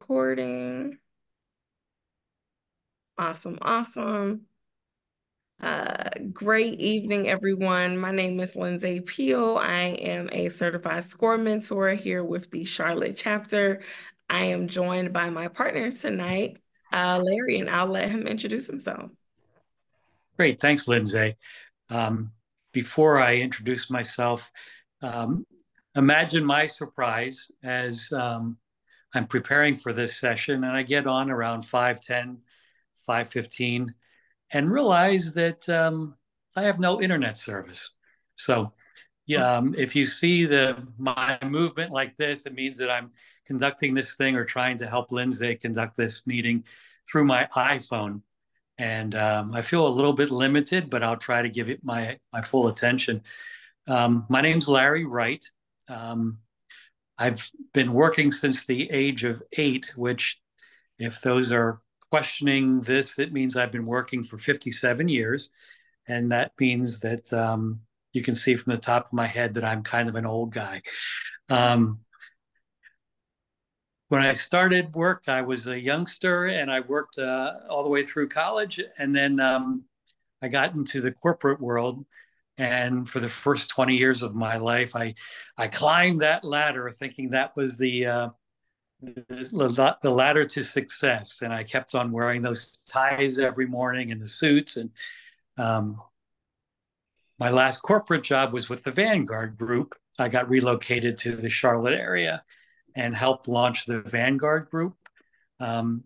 recording. Awesome, awesome. Great evening, everyone. My name is Lindsay Peel. I am a certified score mentor here with the Charlotte chapter. I am joined by my partner tonight, Larry, and I'll let him introduce himself. Great. Thanks, Lindsay. Before I introduce myself, um, imagine my surprise as I'm preparing for this session and I get on around 5:10, 5:15, and realize that I have no internet service. So if you see my movement like this, it means that I'm conducting this thing or trying to help Lindsay conduct this meeting through my iPhone. And I feel a little bit limited, but I'll try to give it my full attention. My name's Larry Wright. Um, I've been working since the age of 8, which, if those are questioning this, it means I've been working for 57 years. And that means that you can see from the top of my head that I'm kind of an old guy. Um, when I started work, I was a youngster and I worked all the way through college. And then I got into the corporate world. And for the first 20 years of my life, I climbed that ladder thinking that was the ladder to success. And I kept on wearing those ties every morning and the suits. And um, my last corporate job was with the Vanguard Group. I got relocated to the Charlotte area and helped launch the Vanguard Group. Um,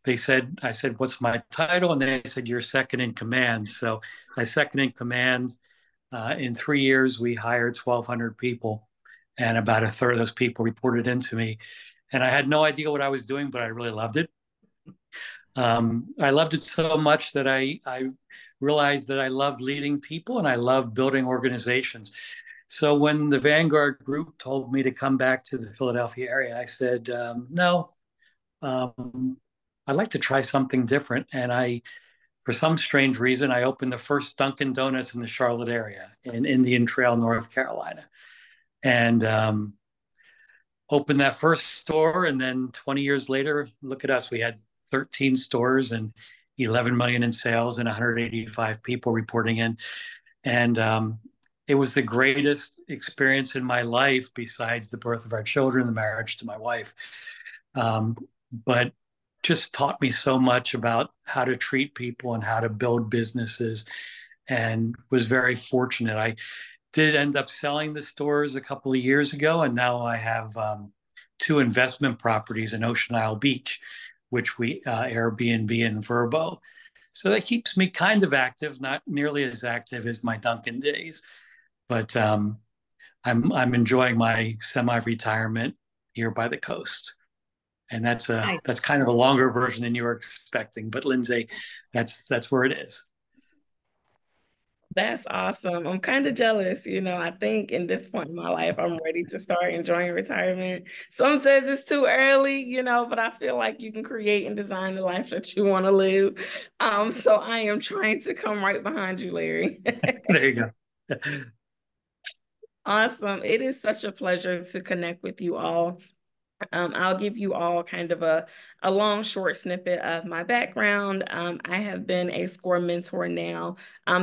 I said, what's my title? And they said, you're second in command. So I second in command. In 3 years, we hired 1,200 people, and about a third of those people reported into me. And I had no idea what I was doing, but I really loved it. I loved it so much that I realized that I loved leading people and I loved building organizations. So when the Vanguard Group told me to come back to the Philadelphia area, I said, no, I'd like to try something different. And for some strange reason, I opened the first Dunkin' Donuts in the Charlotte area in Indian Trail, North Carolina. And opened that first store. And then 20 years later, look at us, we had 13 stores and 11 million in sales and 185 people reporting in. And it was the greatest experience in my life besides the birth of our children, the marriage to my wife. But just taught me so much about how to treat people and how to build businesses, and was very fortunate. I did end up selling the stores a couple of years ago, and now I have 2 investment properties in Ocean Isle Beach, which we Airbnb in Verbo. So that keeps me kind of active, not nearly as active as my Dunkin' days, but I'm enjoying my semi-retirement here by the coast. And that's kind of a longer version than you were expecting. But Lindsay, that's where it is. That's awesome. I'm kind of jealous. I think in this point in my life, I'm ready to start enjoying retirement. Some says it's too early, but I feel like you can create and design the life that you want to live. So I am trying to come right behind you, Larry. There you go. Awesome. It is such a pleasure to connect with you all. I'll give you all kind of a long, short snippet of my background. I have been a SCORE mentor now.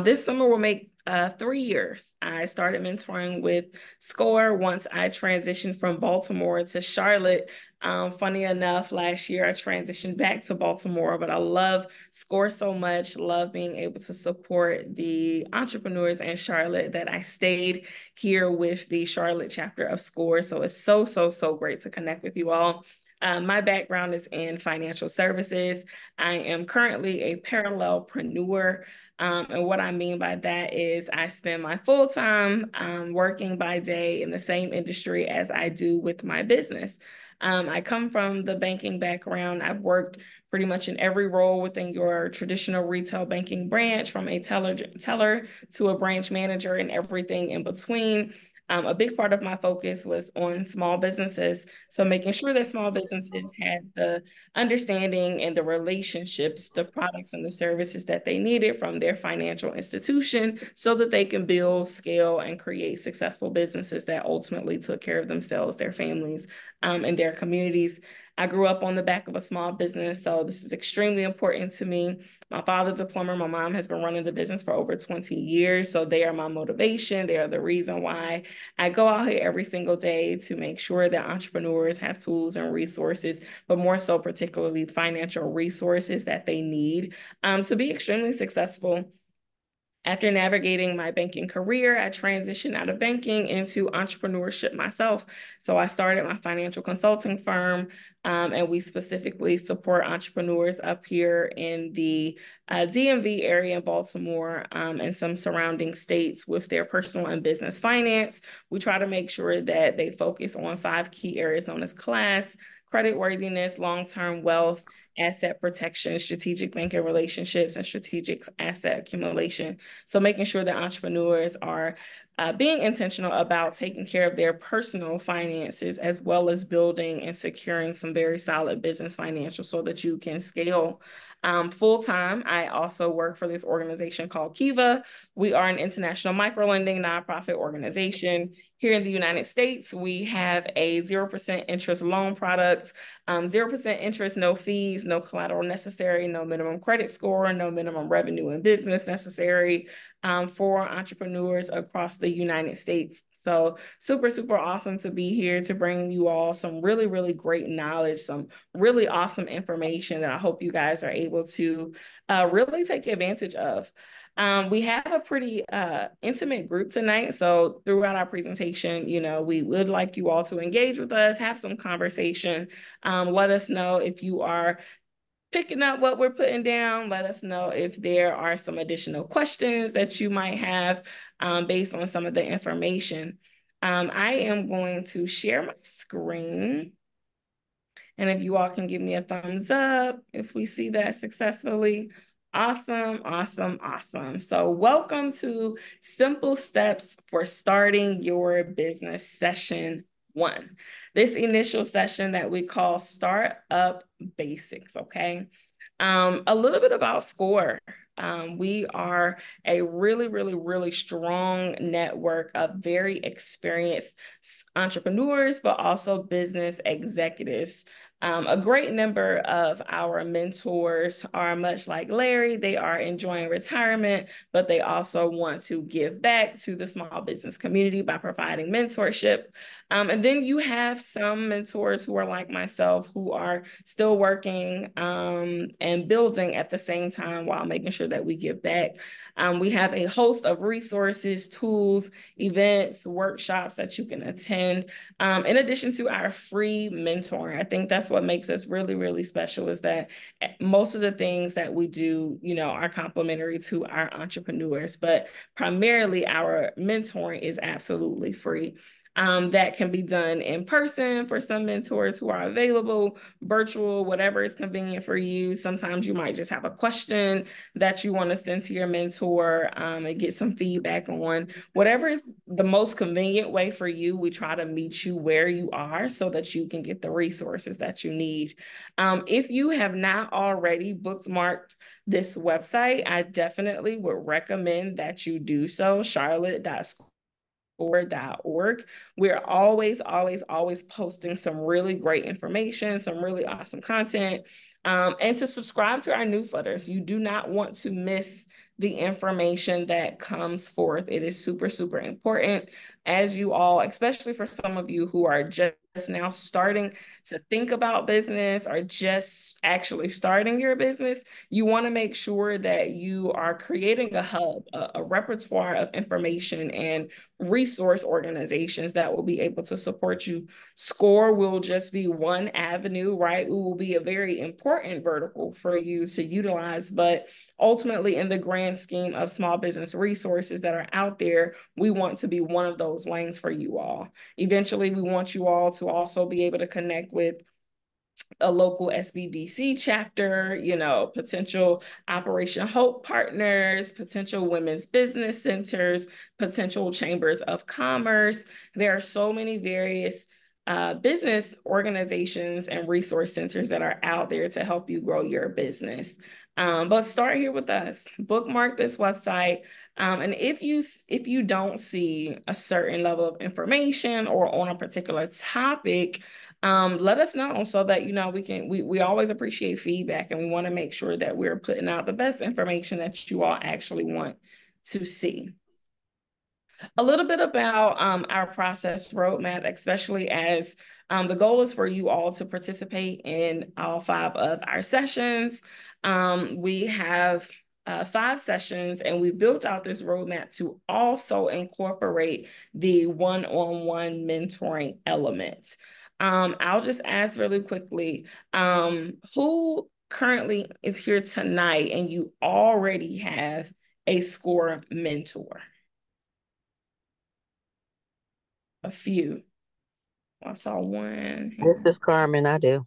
This summer will make 3 years. I started mentoring with SCORE once I transitioned from Baltimore to Charlotte. Funny enough, last year I transitioned back to Baltimore, but I love SCORE so much, love being able to support the entrepreneurs in Charlotte that I stayed here with the Charlotte chapter of SCORE. So it's so, so, so great to connect with you all. My background is in financial services. I am currently a parallelpreneur. And what I mean by that is I spend my full time working by day in the same industry as I do with my business. I come from the banking background. I've worked pretty much in every role within your traditional retail banking branch, from a teller to a branch manager and everything in between. A big part of my focus was on small businesses. So making sure that small businesses had the understanding and the relationships, the products and the services that they needed from their financial institution so that they can build, scale, and create successful businesses that ultimately took care of themselves, their families, and their communities. I grew up on the back of a small business, so this is extremely important to me. My father's a plumber. My mom has been running the business for over 20 years, so they are my motivation. They are the reason why I go out here every single day to make sure that entrepreneurs have tools and resources, but more so particularly financial resources that they need to be extremely successful. After navigating my banking career, I transitioned out of banking into entrepreneurship myself. So I started my financial consulting firm, and we specifically support entrepreneurs up here in the DMV area in Baltimore and some surrounding states with their personal and business finance. We try to make sure that they focus on 5 key areas known as class, credit worthiness, long-term wealth, asset protection, strategic banking relationships, and strategic asset accumulation. So making sure that entrepreneurs are being intentional about taking care of their personal finances, as well as building and securing some very solid business financials so that you can scale. Full-time, I also work for this organization called Kiva. We are an international microlending nonprofit organization. Here in the United States, we have a 0% interest loan product, 0% interest, no fees, no collateral necessary, no minimum credit score, no minimum revenue in business necessary for entrepreneurs across the United States. So super, super awesome to be here to bring you all some really, really great knowledge, some really awesome information that I hope you guys are able to really take advantage of. We have a pretty intimate group tonight. So throughout our presentation, we would like you all to engage with us, have some conversation. Let us know if you are picking up what we're putting down. Let us know if there are some additional questions that you might have based on some of the information. I am going to share my screen. And if you all can give me a thumbs up, if we see that successfully. Awesome, awesome, awesome. So welcome to Simple Steps for Starting Your Business Session 1. This initial session that we call Startup Basics, okay? A little bit about SCORE. We are a really, really, really strong network of very experienced entrepreneurs, but also business executives. A great number of our mentors are much like Larry. They are enjoying retirement, but they also want to give back to the small business community by providing mentorship. And then you have some mentors who are like myself, who are still working and building at the same time while making sure that we give back. We have a host of resources, tools, events, workshops that you can attend. In addition to our free mentoring, I think that's what makes us really, really special, is that most of the things that we do, are complimentary to our entrepreneurs, but primarily our mentoring is absolutely free. That can be done in person for some mentors who are available, virtual, whatever is convenient for you. Sometimes you might just have a question that you want to send to your mentor and get some feedback on. Whatever is the most convenient way for you, we try to meet you where you are so that you can get the resources that you need. If you have not already bookmarked this website, I definitely would recommend that you do so, charlotte.school. We're always, always, always posting some really great information, some really awesome content, and to subscribe to our newsletters. You do not want to miss the information that comes forth. It is super, super important, as you all, especially for some of you who are just now starting to think about business or just actually starting your business. You want to make sure that you are creating a hub, a repertoire of information and resource organizations that will be able to support you. SCORE will just be one avenue, right? It will be a very important vertical for you to utilize, but ultimately, in the grand scheme of small business resources that are out there, we want to be one of those lanes for you all. Eventually, we want you all to also be able to connect with a local SBDC chapter, potential Operation Hope partners, potential women's business centers, potential chambers of commerce. There are so many various business organizations and resource centers that are out there to help you grow your business. But start here with us. Bookmark this website. And if you don't see a certain level of information or on a particular topic, let us know so that, we always appreciate feedback, and we want to make sure that we're putting out the best information that you all actually want to see. A little bit about our process roadmap, especially as the goal is for you all to participate in all 5 of our sessions. We have 5 sessions, and we built out this roadmap to also incorporate the one-on-one mentoring element. I'll just ask really quickly, who currently is here tonight and you already have a SCORE mentor? A few. I saw one. This is Carmen. I do.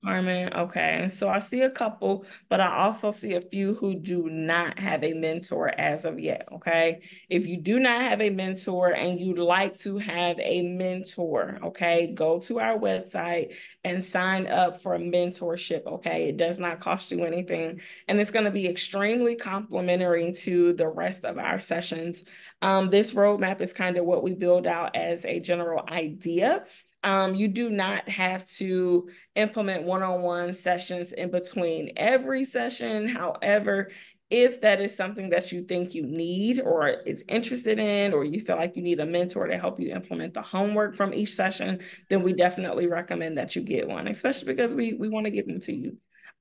Carmen, okay. So I see a couple, but I also see a few who do not have a mentor as of yet, okay? If you do not have a mentor and you'd like to have a mentor, okay, go to our website and sign up for a mentorship, okay? It does not cost you anything, and it's going to be extremely complimentary to the rest of our sessions. This roadmap is kind of what we build out as a general idea. You do not have to implement one-on-one sessions in between every session. However, if that is something that you think you need or is interested in, or you feel like you need a mentor to help you implement the homework from each session, then we definitely recommend that you get one, especially because we want to give them to you.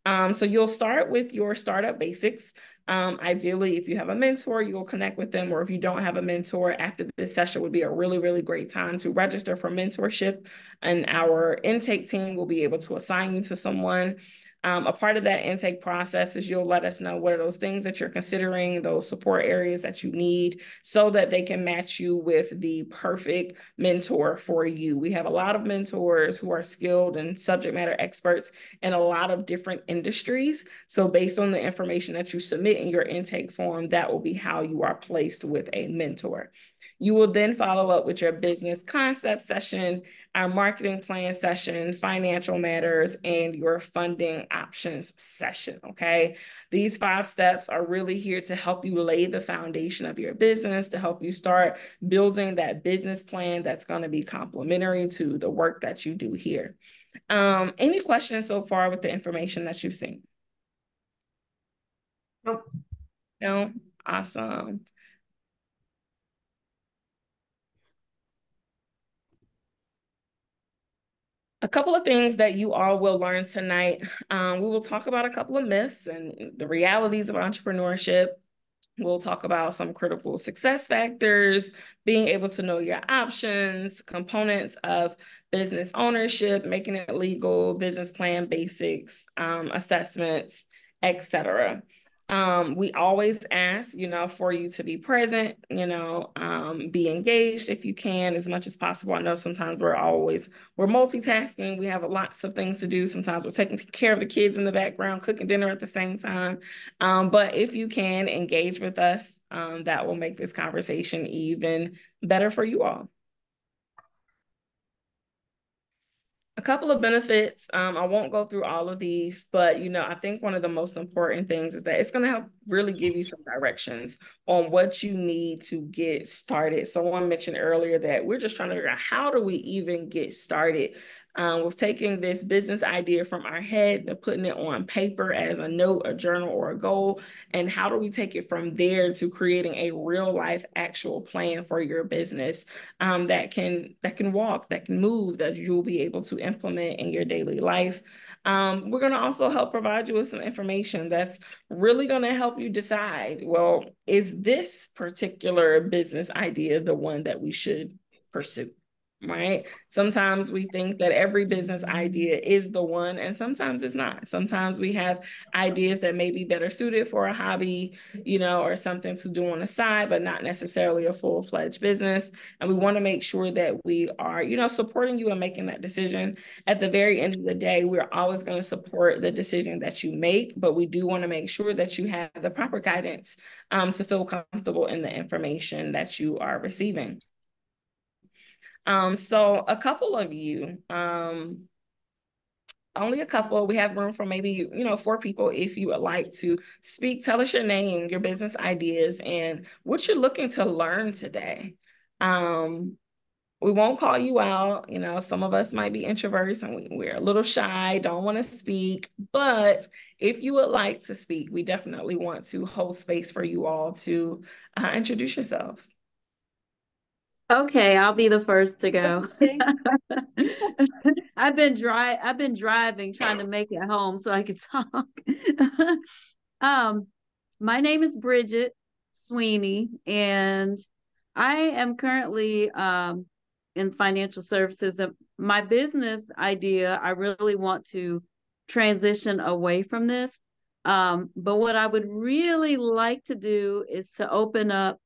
So you'll start with your startup basics. Ideally, if you have a mentor, you'll connect with them, or if you don't have a mentor, after this session would be a really, really great time to register for mentorship, and our intake team will be able to assign you to someone. A part of that intake process is you'll let us know what are those things that you're considering, those support areas that you need, so that they can match you with the perfect mentor for you. We have a lot of mentors who are skilled and subject matter experts in a lot of different industries. So based on the information that you submit in your intake form, that will be how you are placed with a mentor. You will then follow up with your business concept session, our marketing plan session, financial matters, and your funding options session, okay? These 5 steps are really here to help you lay the foundation of your business, to help you start building that business plan that's going to be complementary to the work that you do here. Any questions so far with the information that you've seen? Nope. No? Awesome. A couple of things that you all will learn tonight. We will talk about a couple of myths and the realities of entrepreneurship. We'll talk about some critical success factors, being able to know your options, components of business ownership, making it legal, business plan basics, assessments, etc. We always ask, for you to be present, be engaged if you can as much as possible. I know sometimes we're multitasking. We have lots of things to do. Sometimes we're taking care of the kids in the background, cooking dinner at the same time. But if you can engage with us, that will make this conversation even better for you all. A couple of benefits. I won't go through all of these, but I think one of the most important things is that it's going to help really give you some directions on what you need to get started. Someone mentioned earlier that we're just trying to figure out, how do we even get started? We're taking this business idea from our head and putting it on paper as a note, a journal, or a goal. And how do we take it from there to creating a real life actual plan for your business that can walk, that can move, that you'll be able to implement in your daily life. We're going to also help provide you with some information that's really going to help you decide, well, is this particular business idea the one that we should pursue? Right? Sometimes we think that every business idea is the one, and sometimes it's not. Sometimes we have ideas that may be better suited for a hobby, or something to do on the side, but not necessarily a full-fledged business. And we want to make sure that we are, supporting you in making that decision. At the very end of the day, we're always going to support the decision that you make, but we do want to make sure that you have the proper guidance to feel comfortable in the information that you are receiving. So a couple of you, only a couple, we have room for maybe, 4 people. If you would like to speak, tell us your name, your business ideas, and what you're looking to learn today. we won't call you out. You know, some of us might be introverts and we're a little shy, don't want to speak. But if you would like to speak, we definitely want to hold space for you all to introduce yourselves. Okay, I'll be the first to go. Okay. I've been driving trying to make it home so I could talk. Um, my name is Bridget Sweeney, and I am currently in financial services. My business idea, I really want to transition away from this. But what I would really like to do is to open up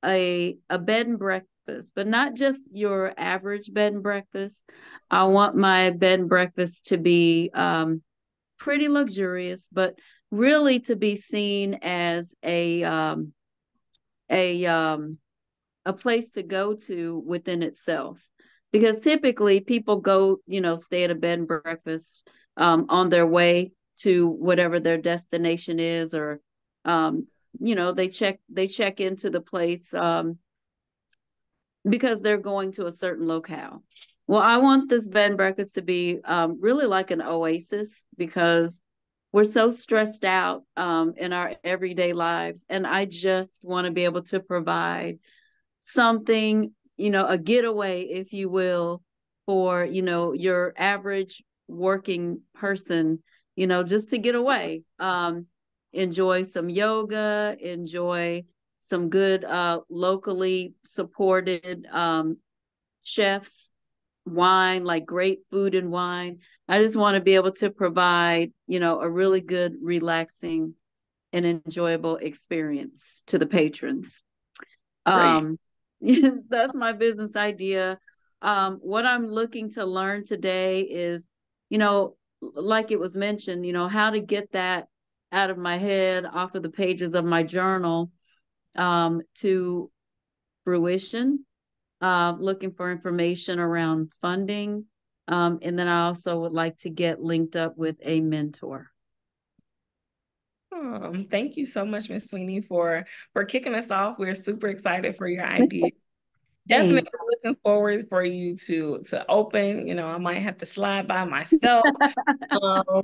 a bed and breakfast, but not just your average bed and breakfast. I want my bed and breakfast to be pretty luxurious, but really to be seen as a a place to go to within itself. Because typically people go, stay at a bed and breakfast on their way to whatever their destination is, or they check into the place because they're going to a certain locale. Well, I want this bed and breakfast to be really like an oasis, because we're so stressed out in our everyday lives. And I just want to be able to provide something, a getaway, if you will, for, your average working person, just to get away. Enjoy some yoga, enjoy some good locally supported chefs, wine, like great food and wine. I just want to be able to provide, a really good, relaxing, and enjoyable experience to the patrons. Great. Um, that's my business idea. What I'm looking to learn today is, like it was mentioned, how to get that out of my head, off of the pages of my journal, to fruition. Looking for information around funding. And then I also would like to get linked up with a mentor. Thank you so much, Miss Sweeney, for kicking us off. We're super excited for your idea. Thanks. Definitely looking forward for you to open. You know, I might have to slide by myself.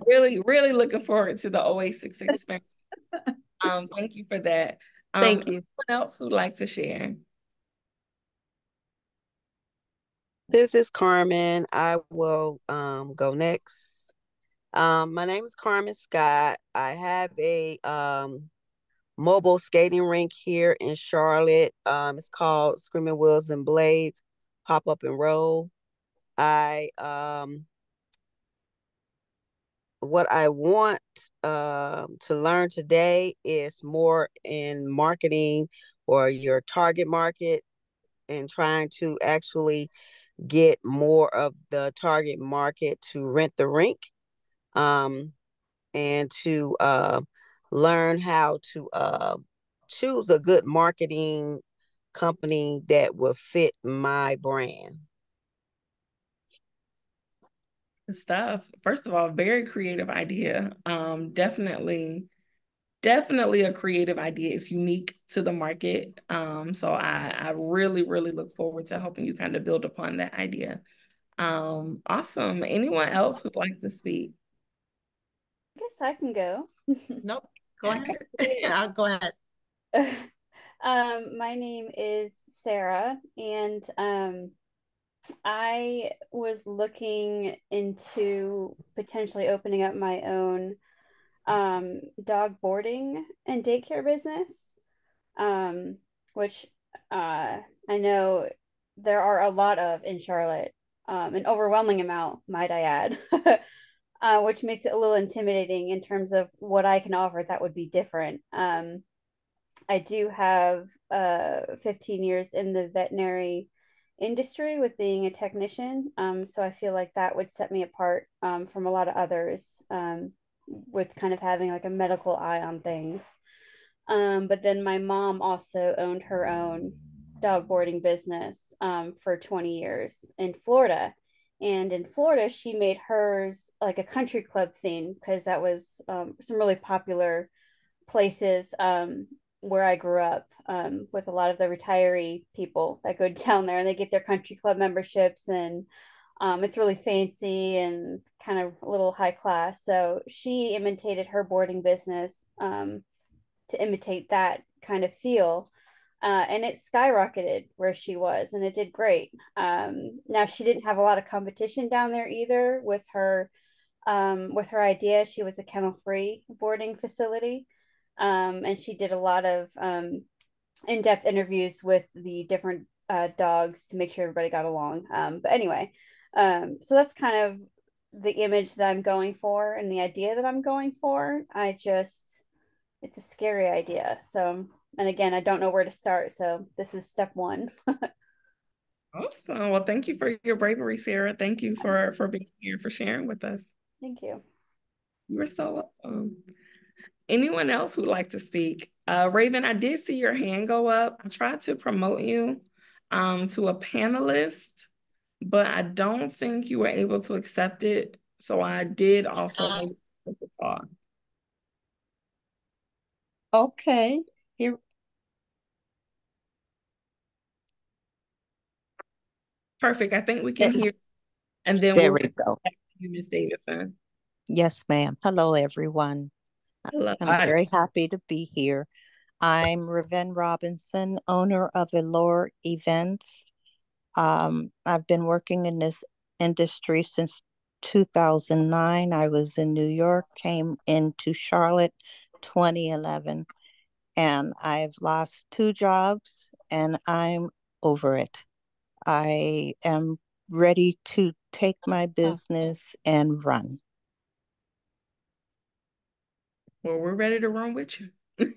Really, really looking forward to the Oasis experience. Thank you for that. Thank Anyone you. else who'd like to share? This is Carmen. I will go next. My name is Carmen Scott. I have a mobile skating rink here in Charlotte. It's called Screaming Wheels and Blades Pop Up and Roll. I What I want to learn today is more in marketing or your target market, and trying to actually get more of the target market to rent the rink, um, and to learn how to choose a good marketing company that will fit my brand. Good stuff. First of all, very creative idea. Definitely a creative idea. It's unique to the market. So I really, really look forward to helping you kind of build upon that idea. Awesome. Anyone else who'd like to speak? I guess I can go. Nope. Go ahead. I'll go ahead. My name is Sarah, and I was looking into potentially opening up my own dog boarding and daycare business, which I know there are a lot of in Charlotte, an overwhelming amount, might I add, which makes it a little intimidating in terms of what I can offer that would be different. I do have 15 years in the veterinary industry with being a technician. So I feel like that would set me apart from a lot of others, with kind of having like a medical eye on things. But then my mom also owned her own dog boarding business for 20 years in Florida. And in Florida, she made hers like a country club theme, because that was some really popular places where I grew up, with a lot of the retiree people that go down there and they get their country club memberships, and it's really fancy and kind of a little high class. So she imitated her boarding business, to imitate that kind of feel. And it skyrocketed where she was, and it did great. Now she didn't have a lot of competition down there either with her idea. She was a kennel-free boarding facility, and she did a lot of in-depth interviews with the different dogs to make sure everybody got along. But anyway, so that's kind of the image that I'm going for and the idea that I'm going for. It's a scary idea. So, and again, I don't know where to start. So this is step one. Awesome. Well, thank you for your bravery, Sarah. Thank you for being here, for sharing with us. Thank you. You're so welcome. Anyone else who'd like to speak? Raven, I did see your hand go up. I tried to promote you to a panelist, but I don't think you were able to accept it. So I did also talk. Okay. Here. Perfect. I think we can hear. And then There we'll we go. back to you, Ms. Davidson. Yes, ma'am. Hello, everyone. Hello. I'm Hi. very happy to be here. I'm Raven Robinson, owner of Allure Events. I've been working in this industry since 2009. I was in New York, came into Charlotte 2011, and I've lost 2 jobs and I'm over it. I am ready to take my business and run. Well, we're ready to run with you. We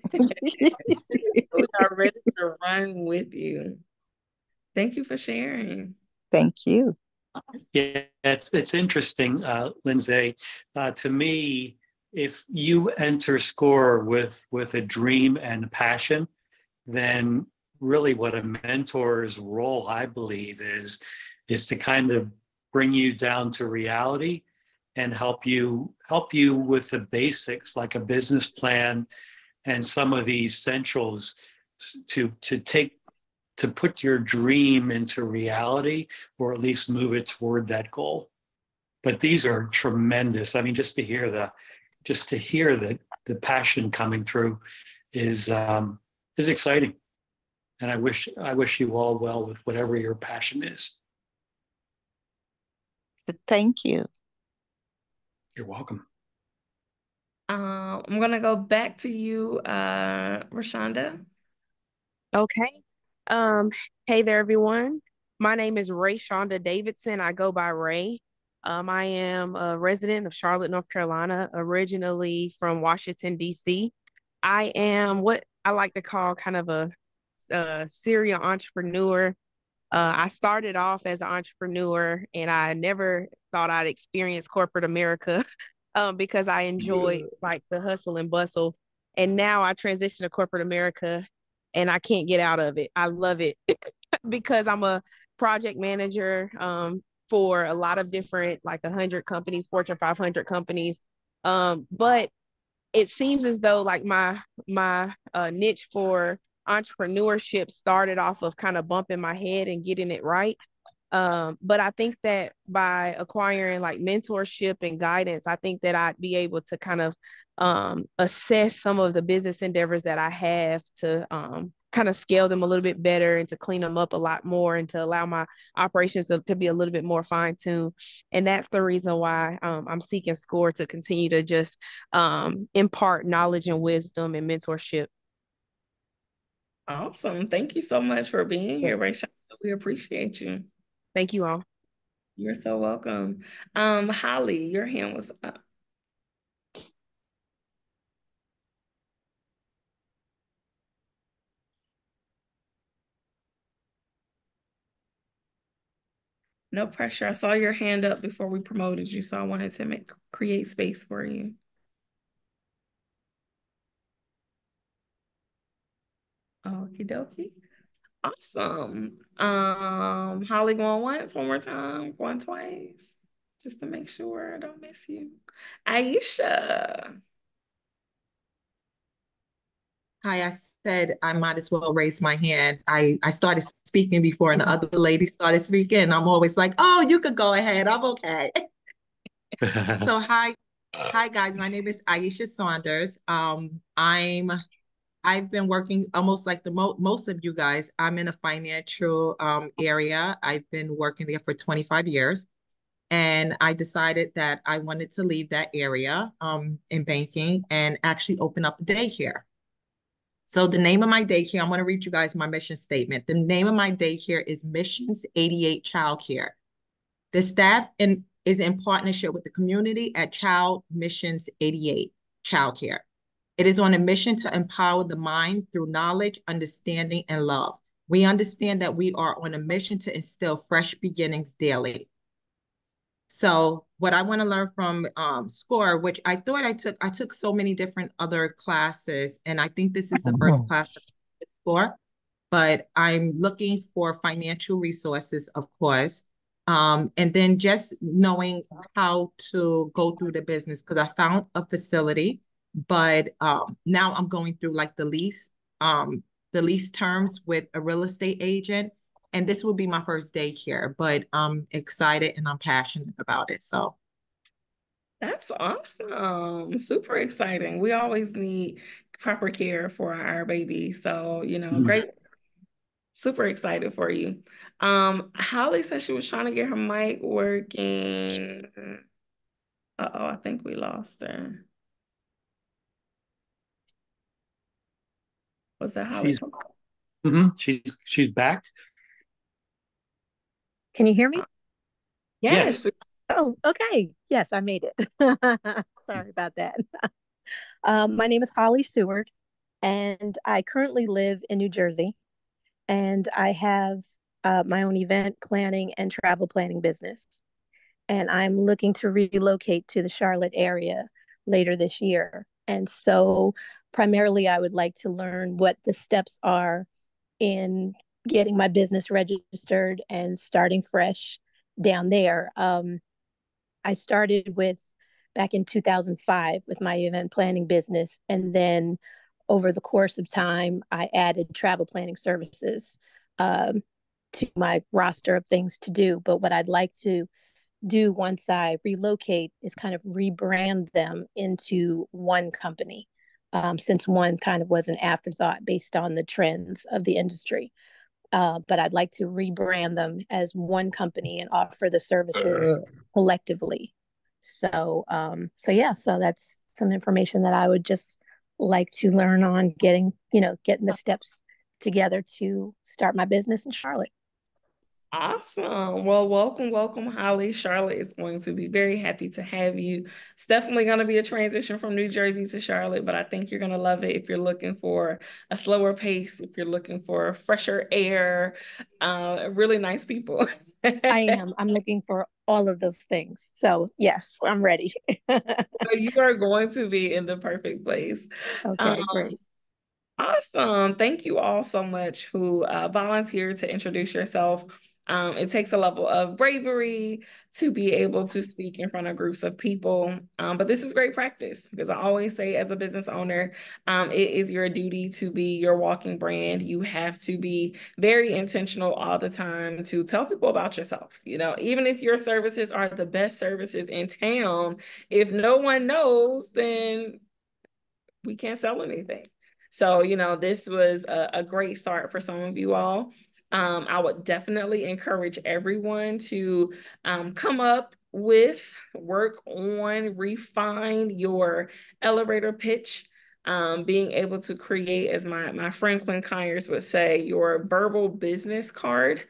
are ready to run with you. Thank you for sharing. Thank you. Yeah, it's interesting, Lindsay. To me, if you enter SCORE with a dream and a passion, then really what a mentor's role, I believe, is to kind of bring you down to reality and help you with the basics like a business plan and some of the essentials to put your dream into reality, or at least move it toward that goal. But these are tremendous. I mean, just to hear the passion coming through is exciting. And I wish you all well with whatever your passion is. Thank you. You're welcome. I'm gonna go back to you, Rashonda. Okay. Um, hey there, everyone. My name is Ray Shonda Davidson. I go by Ray. I am a resident of Charlotte, North Carolina, originally from Washington, D.C. I am what I like to call kind of a serial entrepreneur. I started off as an entrepreneur and I never thought I'd experience corporate America because I enjoyed like the hustle and bustle. And now I transitioned to corporate America and I can't get out of it. I love it because I'm a project manager for a lot of different, like 100 companies, Fortune 500 companies. But it seems as though like my niche for entrepreneurship started off of kind of bumping my head and getting it right. But I think that by acquiring like mentorship and guidance, I think that I'd be able to kind of assess some of the business endeavors that I have to kind of scale them a little bit better and to clean them up a lot more and to allow my operations to be a little bit more fine-tuned. And that's the reason why I'm seeking SCORE to continue to just impart knowledge and wisdom and mentorship. Awesome. Thank you so much for being here, Rashonda. We appreciate you. Thank you all. You're so welcome. Holly, your hand was up. No pressure. I saw your hand up before we promoted you, so I wanted to create space for you. Okie dokie. Awesome. Holly, going once, one more time, going twice, just to make sure I don't miss you. Aisha. Hi, I said I might as well raise my hand. I started speaking before and the other lady started speaking. I'm always like, oh, you could go ahead. I'm okay. So hi guys. My name is Aisha Saunders. I've been working almost like the most of you guys. I'm in a financial area. I've been working there for 25 years. And I decided that I wanted to leave that area in banking and actually open up a daycare. So the name of my daycare, I'm going to read you guys my mission statement. The name of my daycare is Missions 88 Childcare. The staff is in partnership with the community at Child Missions 88 Childcare. It is on a mission to empower the mind through knowledge, understanding, and love. We understand that we are on a mission to instill fresh beginnings daily. So what I want to learn from SCORE, which I took so many different other classes, and I think this is the first class that I took SCORE, but I'm looking for financial resources, of course. And then just knowing how to go through the business because I found a facility, but now I'm going through like the lease terms with a real estate agent. And this will be my first day here, but I'm excited and I'm passionate about it. So That's awesome. Super exciting. We always need proper care for our babies. So, great. Super excited for you. Holly said she was trying to get her mic working. Uh-oh, I think we lost her. Was that Holly? She's back. Can you hear me? Yes. Oh, okay. Yes, I made it. Sorry about that. My name is Holly Seward, and I currently live in New Jersey, and I have my own event planning and travel planning business. And I'm looking to relocate to the Charlotte area later this year. And so, primarily, I would like to learn what the steps are in getting my business registered and starting fresh down there. I started with back in 2005 with my event planning business. And then over the course of time, I added travel planning services to my roster of things to do. But what I'd like to do once I relocate is kind of rebrand them into one company, since one kind of was an afterthought based on the trends of the industry. But I'd like to rebrand them as one company and offer the services collectively. So that's some information that I would just like to learn on getting the steps together to start my business in Charlotte. Awesome. Well, welcome, Holly. Charlotte is going to be very happy to have you. It's definitely going to be a transition from New Jersey to Charlotte, but I think you're going to love it if you're looking for a slower pace, if you're looking for fresher air, really nice people. I am. I'm looking for all of those things. So yes, I'm ready. So you are going to be in the perfect place. Okay, great. Awesome. Thank you all so much who volunteered to introduce yourself. It takes a level of bravery to be able to speak in front of groups of people. But this is great practice because I always say as a business owner, it is your duty to be your walking brand. You have to be very intentional all the time to tell people about yourself. Even if your services are the best services in town, if no one knows, then we can't sell anything. So, this was a great start for some of you all. I would definitely encourage everyone to come up with, work on, refine your elevator pitch. Being able to create, as my friend Quinn Conyers would say, your verbal business card.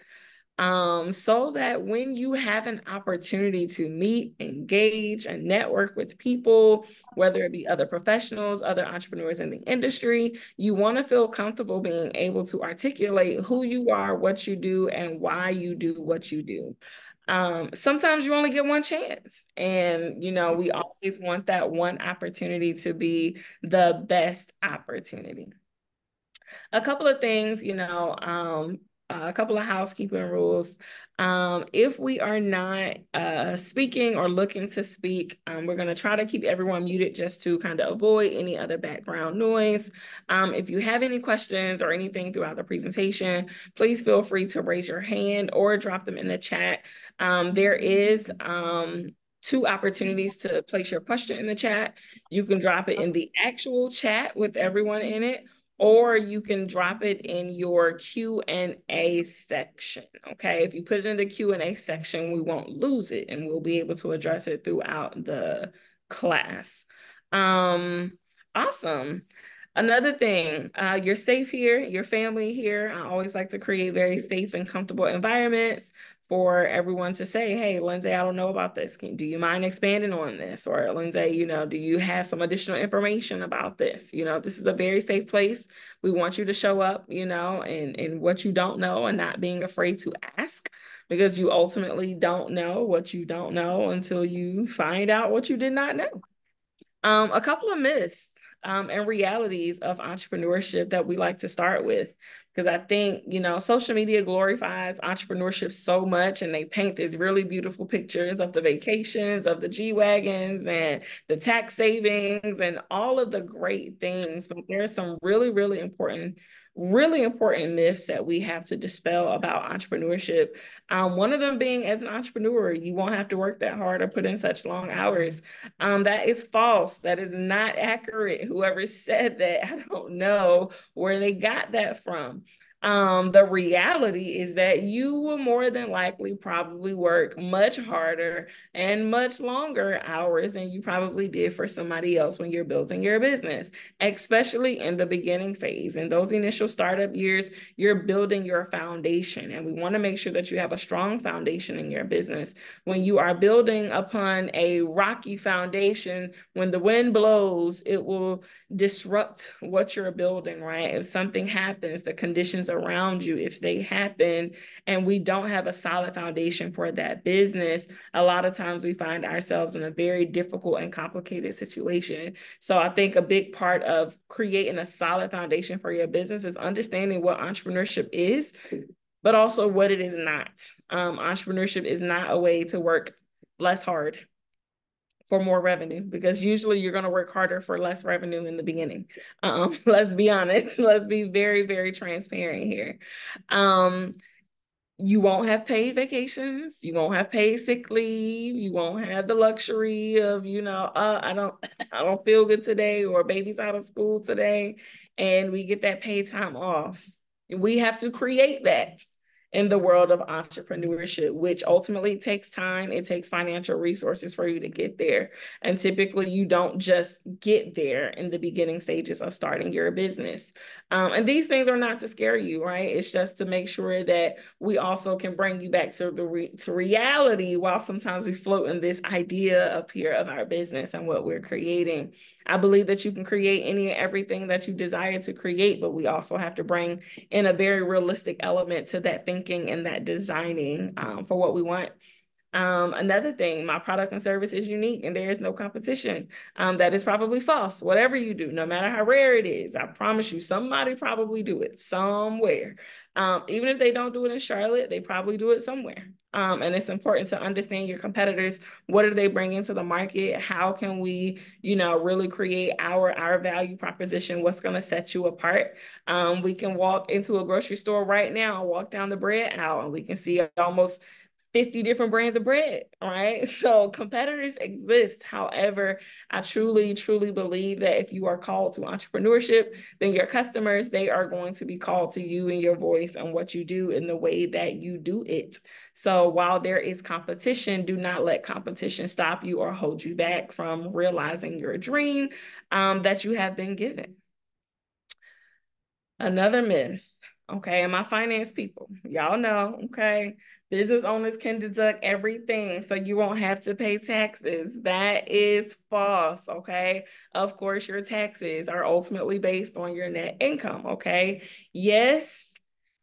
So that when you have an opportunity to meet, engage, and network with people, whether it be other professionals, other entrepreneurs in the industry, you want to feel comfortable being able to articulate who you are, what you do, and why you do what you do. Sometimes you only get one chance, and we always want that one opportunity to be the best opportunity. A couple of things, a couple of housekeeping rules. If we are not speaking or looking to speak, we're going to try to keep everyone muted just to kind of avoid any other background noise. If you have any questions or anything throughout the presentation, please feel free to raise your hand or drop them in the chat. There is 2 opportunities to place your question in the chat. You can drop it in the actual chat with everyone in it, or you can drop it in your Q&A section, okay? If you put it in the Q&A section, we won't lose it, and we'll be able to address it throughout the class. Awesome. Another thing, you're safe here, your family here. I always like to create very safe and comfortable environments for everyone to say, hey, Lindsay, I don't know about this. Do you mind expanding on this? Or Lindsay, you know, do you have some additional information about this? You know, this is a very safe place. We want you to show up, you know, and what you don't know and not being afraid to ask, because you ultimately don't know what you don't know until you find out what you did not know. A couple of myths and realities of entrepreneurship that we like to start with, because I think, you know, social media glorifies entrepreneurship so much, and they paint these really beautiful pictures of the vacations, of the G-Wagons and the tax savings and all of the great things. But there are some really, really important myths that we have to dispel about entrepreneurship. One of them being, as an entrepreneur, you won't have to work that hard or put in such long hours. That is false. That is not accurate. Whoever said that, I don't know where they got that from. The reality is that you will more than likely probably work much harder and much longer hours than you probably did for somebody else when you're building your business, especially in the beginning phase. In those initial startup years, you're building your foundation, and we want to make sure that you have a strong foundation in your business. When you are building upon a rocky foundation, when the wind blows, it will disrupt what you're building, right? If something happens, the conditions around you, if they happen and we don't have a solid foundation for that business, a lot of times we find ourselves in a very difficult and complicated situation. So I think a big part of creating a solid foundation for your business is understanding what entrepreneurship is, but also what it is not. Entrepreneurship is not a way to work less hard for more revenue, because usually you're going to work harder for less revenue in the beginning. Let's be honest. Let's be very, very transparent here. You won't have paid vacations. You won't have paid sick leave. You won't have the luxury of, you know, I don't feel good today, or baby's out of school today, and we get that paid time off. We have to create that in the world of entrepreneurship, which ultimately takes time. It takes financial resources for you to get there. And typically you don't just get there in the beginning stages of starting your business. And these things are not to scare you, right? It's just to make sure that we also can bring you back to to reality, while sometimes we float in this idea up here of our business and what we're creating. I believe that you can create any and everything that you desire to create, but we also have to bring in a very realistic element to that thinking and that designing for what we want. Another thing, my product and service is unique and there is no competition. That is probably false. Whatever you do, no matter how rare it is, I promise you, somebody probably do it somewhere. Even if they don't do it in Charlotte, they probably do it somewhere. And it's important to understand your competitors. What are they bringing to the market? How can we, you know, really create our value proposition? What's going to set you apart? We can walk into a grocery store right now, walk down the bread aisle, and we can see almost 50 different brands of bread, right? So competitors exist. However, I truly, truly believe that if you are called to entrepreneurship, then your customers, they are going to be called to you and your voice and what you do in the way that you do it. So while there is competition, do not let competition stop you or hold you back from realizing your dream that you have been given. Another myth, okay, and my finance people, y'all know, okay, business owners can deduct everything so you won't have to pay taxes. That is false, okay? Of course, your taxes are ultimately based on your net income, okay? Yes,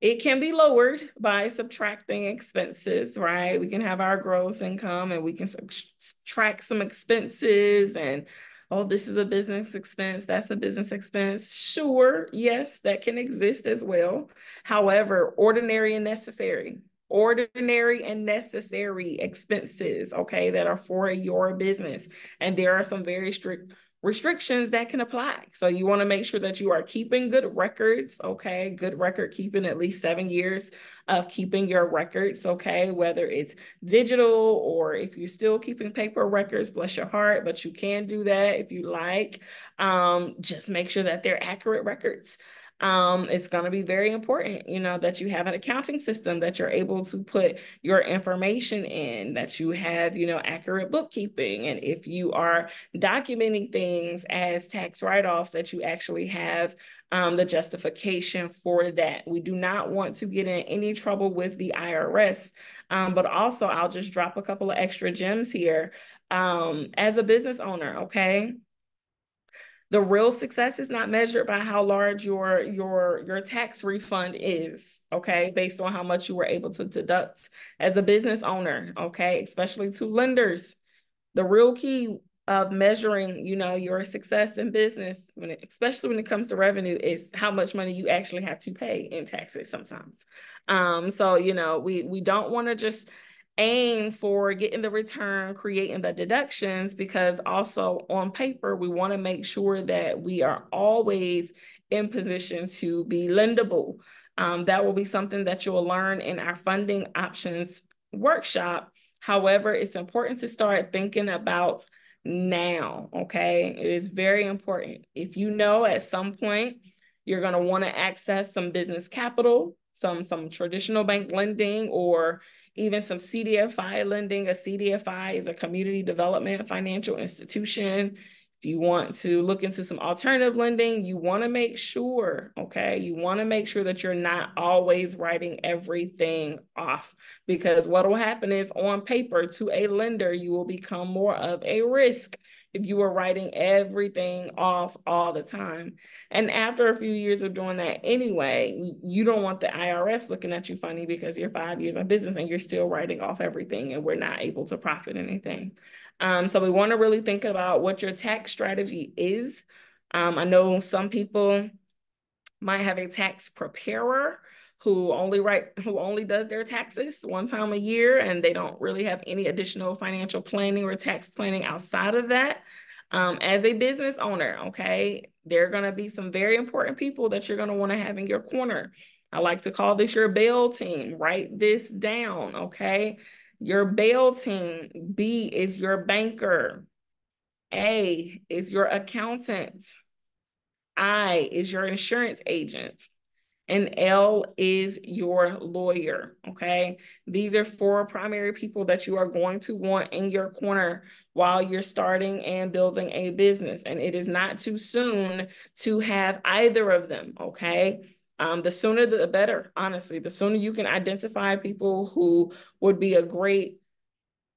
it can be lowered by subtracting expenses, right? We can have our gross income and we can subtract some expenses and oh, this is a business expense, that's a business expense. Sure, yes, that can exist as well. However, ordinary and necessary expenses, okay, that are for your business. And there are some very strict restrictions that can apply. So you want to make sure that you are keeping good records, okay? Good record keeping, at least 7 years of keeping your records, okay? Whether it's digital or if you're still keeping paper records, bless your heart, but you can do that if you like. Just make sure that they're accurate records. It's going to be very important, you know, that you have an accounting system that you're able to put your information in, that you have, you know, accurate bookkeeping. And if you are documenting things as tax write-offs, that you actually have the justification for that. We do not want to get in any trouble with the IRS. But also, I'll just drop a couple of extra gems here. As a business owner, okay? The real success is not measured by how large your tax refund is, okay, based on how much you were able to deduct as a business owner, okay, especially to lenders. The real key of measuring, you know, your success in business, especially when it comes to revenue, is how much money you actually have to pay in taxes sometimes. So, you know, we don't want to just aim for getting the return, creating the deductions, because also on paper, we want to make sure that we are always in position to be lendable. That will be something that you'll learn in our funding options workshop. However, it's important to start thinking about now, okay? It is very important. If you know at some point you're going to want to access some business capital, some traditional bank lending, or even some CDFI lending. A CDFI is a community development financial institution. If you want to look into some alternative lending, you want to make sure, okay, you want to make sure that you're not always writing everything off, because what will happen is on paper to a lender, you will become more of a risk if you are writing everything off all the time. And after a few years of doing that anyway, you don't want the IRS looking at you funny because you're 5 years in business and you're still writing off everything and we're not able to profit anything. So we want to really think about what your tax strategy is. I know some people might have a tax preparer who only does their taxes one time a year, and they don't really have any additional financial planning or tax planning outside of that. As a business owner, okay, there are going to be some very important people that you're going to want to have in your corner. I like to call this your bail team. Write this down, okay? Your bail team. B is your banker. A is your accountant. I is your insurance agent. And L is your lawyer, okay? These are 4 primary people that you are going to want in your corner while you're starting and building a business. And it is not too soon to have either of them, okay? The sooner the better, honestly. The sooner you can identify people who would be a great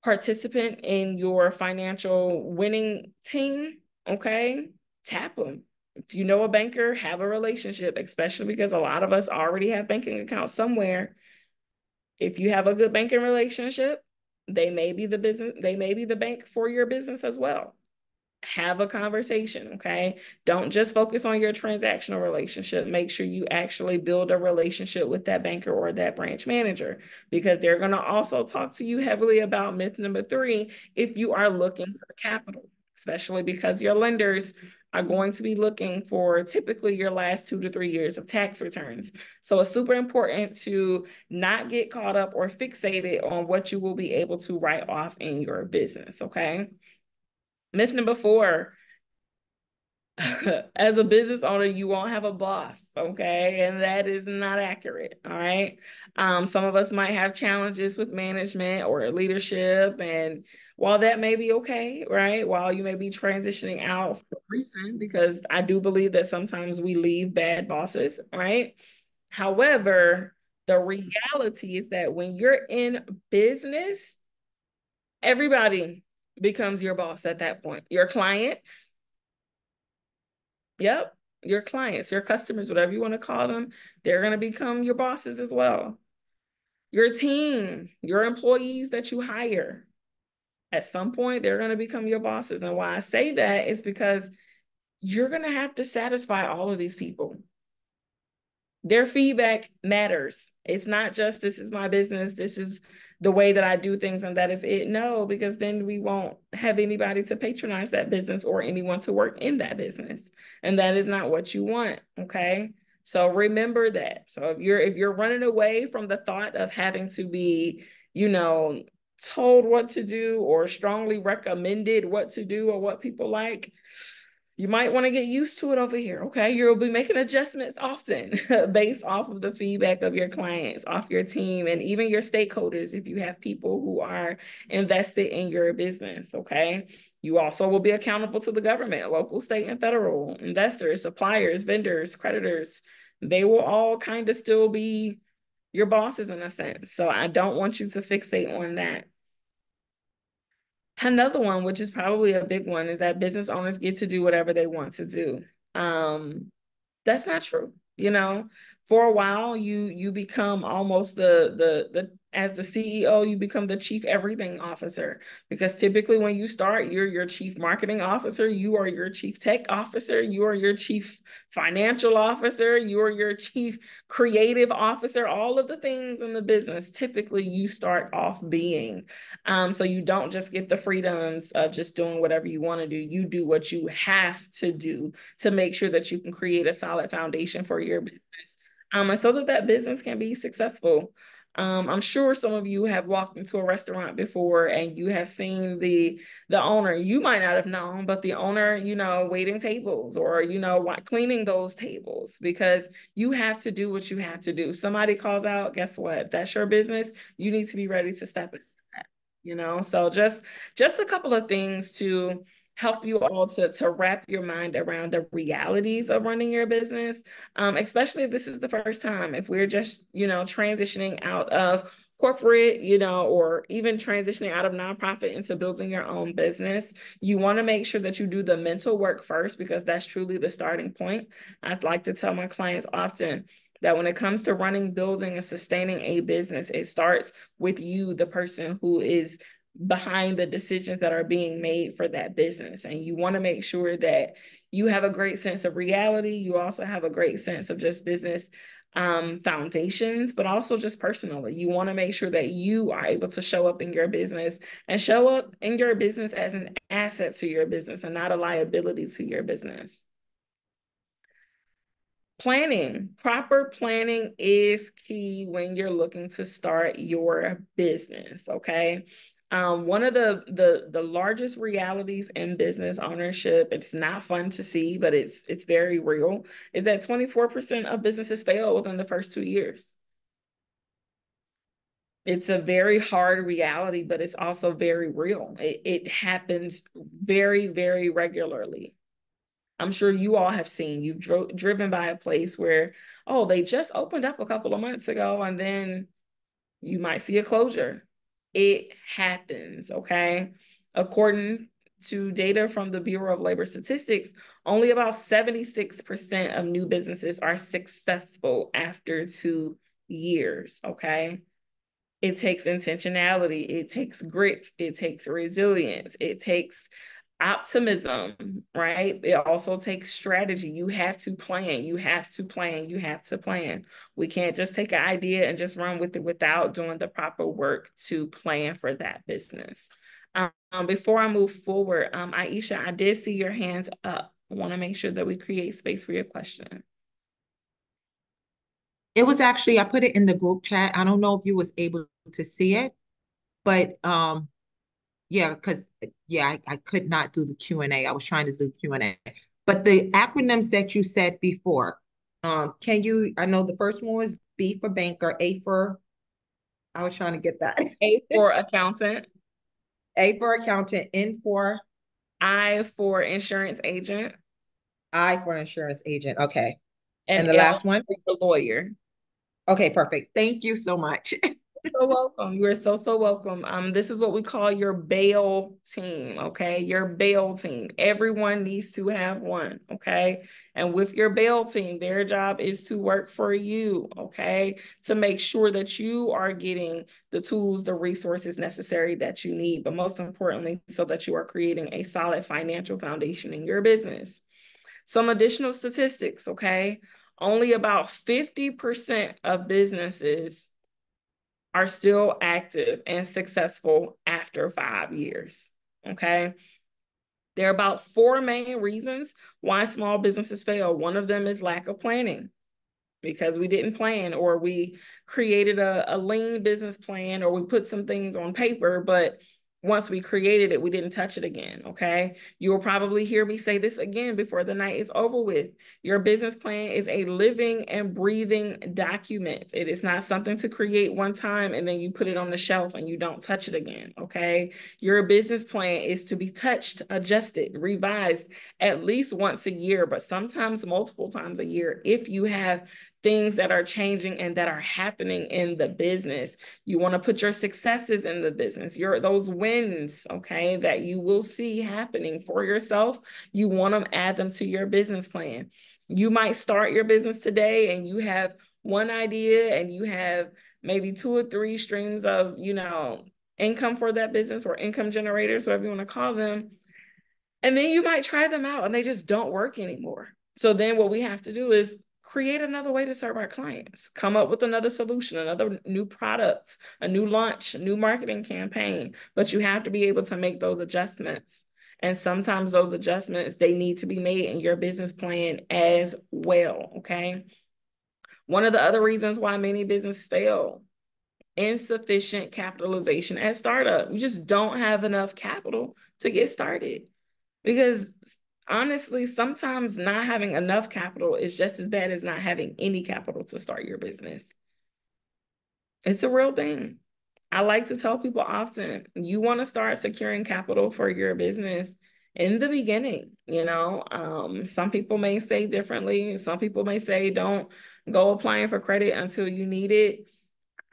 participant in your financial winning team, okay? Tap them. If you know a banker, have a relationship, especially because a lot of us already have banking accounts somewhere. If you have a good banking relationship, they may be the bank for your business as well. Have a conversation, okay? Don't just focus on your transactional relationship. Make sure you actually build a relationship with that banker or that branch manager, because they're going to also talk to you heavily about myth number 3 if you are looking for capital, especially because your lenders are going to be looking for typically your last 2 to 3 years of tax returns. So it's super important to not get caught up or fixated on what you will be able to write off in your business, okay? Myth number 4, as a business owner, you won't have a boss, okay? And that is not accurate, all right? Some of us might have challenges with management or leadership, and while that may be okay, right? While you may be transitioning out for a reason, because I do believe that sometimes we leave bad bosses, right? However, the reality is that when you're in business, everybody becomes your boss at that point. Your clients, yep, your clients, your customers, whatever you want to call them, they're going to become your bosses as well. Your team, your employees that you hire, At some point, they're going to become your bosses. And why I say that is because you're going to have to satisfy all of these people. Their feedback matters. It's not just, this is my business, this is the way that I do things, and that is it. No, because then we won't have anybody to patronize that business or anyone to work in that business. And that is not what you want. Okay. So remember that. So if you're running away from the thought of having to be, told what to do or strongly recommended what to do or what people like, you might want to get used to it over here. Okay. You'll be making adjustments often based off of the feedback of your clients, off your team, and even your stakeholders if you have people who are invested in your business. Okay. You also will be accountable to the government, local, state, and federal, investors, suppliers, vendors, creditors. They will all kind of still be your bosses in a sense. So I don't want you to fixate on that. Another one, which is probably a big one, is that business owners get to do whatever they want to do. That's not true. For a while, you become almost the as the CEO, you become the chief everything officer, because typically when you start, you're your chief marketing officer, you are your chief tech officer, you are your chief financial officer, you are your chief creative officer, all of the things in the business, typically you start off being. So you don't just get the freedoms of just doing whatever you want to do. You do what you have to do to make sure that you can create a solid foundation for your business. And so that business can be successful. I'm sure some of you have walked into a restaurant before and you have seen the owner. You might not have known, but the owner, waiting tables or, cleaning those tables, because you have to do what you have to do. Somebody calls out, guess what? If that's your business, you need to be ready to step into that. So just a couple of things to help you all to wrap your mind around the realities of running your business, especially if this is the first time. If we're just, transitioning out of corporate, or even transitioning out of nonprofit into building your own business, you want to make sure that you do the mental work first, because that's truly the starting point. I'd like to tell my clients often that when it comes to running, building, and sustaining a business, it starts with you, the person who is behind the decisions that are being made for that business. And you want to make sure that you have a great sense of reality. You also have a great sense of just business foundations, but also just personally. You want to make sure that you are able to show up in your business and show up in your business as an asset to your business and not a liability to your business. Planning, proper planning is key when you're looking to start your business, okay? One of the largest realities in business ownership, it's not fun to see, but it's very real, is that 24% of businesses fail within the first 2 years. It's a very hard reality, but it's also very real. It happens very, very regularly. I'm sure you all have seen, you've driven by a place where, oh, they just opened up a couple of months ago, and then you might see a closure. It happens, okay? According to data from the Bureau of Labor Statistics, only about 76% of new businesses are successful after 2 years, okay? It takes intentionality, it takes grit, it takes resilience, it takes optimism, right? It also takes strategy. You have to plan, you have to plan, you have to plan. We can't just take an idea and just run with it without doing the proper work to plan for that business. Before I move forward, Aisha, I did see your hands up. I want to make sure that we create space for your question. It was actually, I put it in the group chat. I don't know if you was able to see it, but yeah, because I could not do the Q&A. I was trying to do Q&A. But the acronyms that you said before, I know the first one was B for banker, I was trying to get that. A for accountant. A for accountant, N for? I for insurance agent. I for insurance agent, okay. And the L last one? for the lawyer. Okay, perfect. Thank you so much. So welcome. You are so welcome. This is what we call your bail team, okay? Your bail team. Everyone needs to have one, okay? And with your bail team, their job is to work for you, okay? To make sure that you are getting the tools, the resources necessary that you need, but most importantly, so that you are creating a solid financial foundation in your business. Some additional statistics, okay? Only about 50% of businesses are still active and successful after 5 years. Okay. There are about 4 main reasons why small businesses fail. One of them is lack of planning, because we didn't plan, or we created a lean business plan, or we put some things on paper, but once we created it, we didn't touch it again, okay? You will probably hear me say this again before the night is over with. Your business plan is a living and breathing document. It is not something to create one time and then you put it on the shelf and you don't touch it again, okay? Your business plan is to be touched, adjusted, revised at least once a year, but sometimes multiple times a year if you have things that are changing and that are happening in the business. You want to put your successes in the business, those wins, okay, that you will see happening for yourself. You want to add them to your business plan. You might start your business today and you have one idea and you have maybe 2 or 3 streams of, income for that business, or income generators, whatever you want to call them. And then you might try them out and they just don't work anymore. So then what we have to do is create another way to serve our clients, come up with another solution, another new product, a new launch, a new marketing campaign. But you have to be able to make those adjustments. And sometimes those adjustments, they need to be made in your business plan as well, okay? One of the other reasons why many businesses fail: insufficient capitalization at startup. You just don't have enough capital to get started. Because honestly, sometimes not having enough capital is just as bad as not having any capital to start your business. It's a real thing. I like to tell people often, you want to start securing capital for your business in the beginning. Some people may say differently. Some people may say don't go applying for credit until you need it.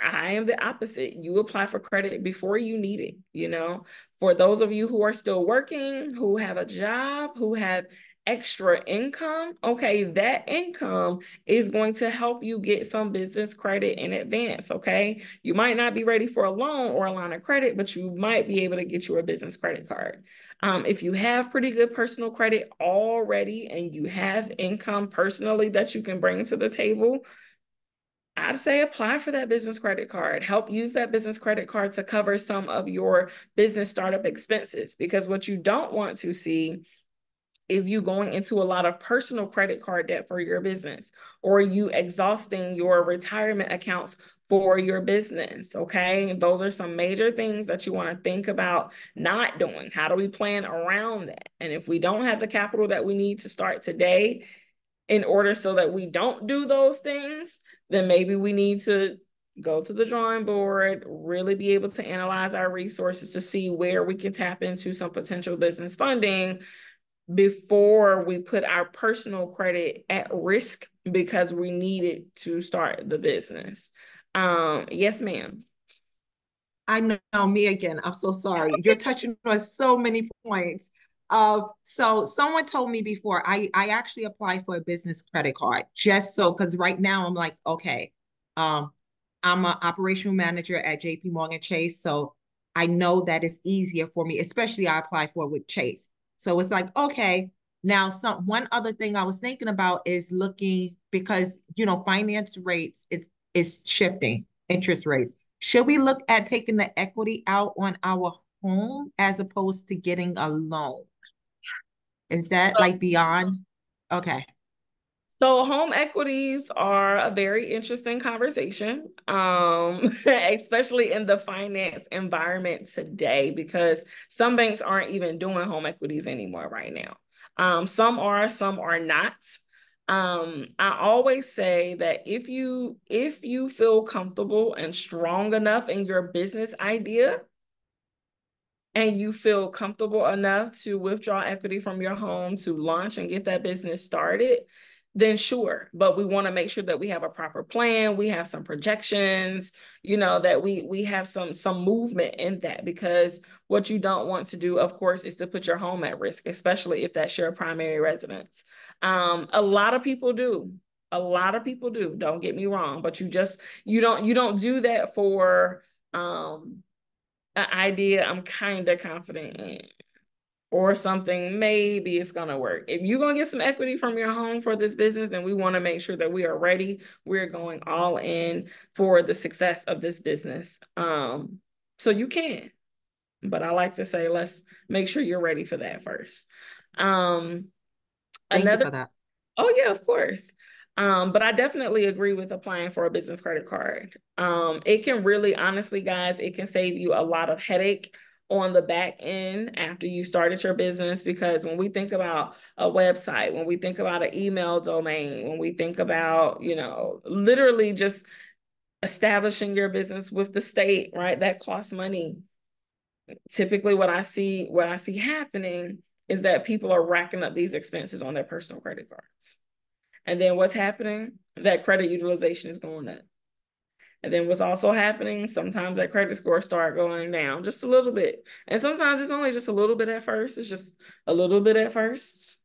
I am the opposite. You apply for credit before you need it. For those of you who are still working, who have a job, who have extra income, okay, that income is going to help you get some business credit in advance, okay? You might not be ready for a loan or a line of credit, but you might be able to get you a business credit card. If you have pretty good personal credit already and you have income personally that you can bring to the table, I'd say apply for that business credit card. Help use that business credit card to cover some of your business startup expenses, because what you don't want to see is you going into a lot of personal credit card debt for your business, or you exhausting your retirement accounts for your business, okay? Those are some major things that you want to think about not doing. How do we plan around that? And if we don't have the capital that we need to start today, in order so that we don't do those things, then maybe we need to go to the drawing board, really be able to analyze our resources to see where we can tap into some potential business funding before we put our personal credit at risk because we need it to start the business. Yes, ma'am. I know, me again. I'm so sorry. You're touching on so many points. So someone told me before, I actually applied for a business credit card just so, because right now I'm like, okay, I'm an operational manager at JP Morgan Chase. So I know that it's easier for me, especially I applied for it with Chase. So it's like, okay, now one other thing I was thinking about is looking, because finance rates is shifting, interest rates. Should we look at taking the equity out on our home as opposed to getting a loan? Is that like beyond? Okay. So home equities are a very interesting conversation, especially in the finance environment today, because some banks aren't even doing home equities anymore right now. Some are not. I always say that if you feel comfortable and strong enough in your business idea, and you feel comfortable enough to withdraw equity from your home to launch and get that business started, then sure. But we want to make sure that we have a proper plan, we have some projections, you know, that we have some movement in that, because what you don't want to do, of course, is to put your home at risk, especially if that's your primary residence. A lot of people do. A lot of people do, don't get me wrong, but you don't do that for an idea I'm kind of confident in, or something, maybe it's going to work. If you're going to get some equity from your home for this business, then we want to make sure that we are ready. We're going all in for the success of this business. So you can, but I like to say, let's make sure you're ready for that first. Thank you for that. Oh yeah, of course. But I definitely agree with applying for a business credit card. It can really, honestly, guys, it can save you a lot of headache on the back end after you started your business, because when we think about a website, when we think about an email domain, when we think about, you know, literally just establishing your business with the state, right? That costs money. Typically what I see happening is that people are racking up these expenses on their personal credit cards. And then what's happening? That credit utilization is going up. And then what's also happening, sometimes that credit score start going down just a little bit. And sometimes it's only just a little bit at first. It's just a little bit at first.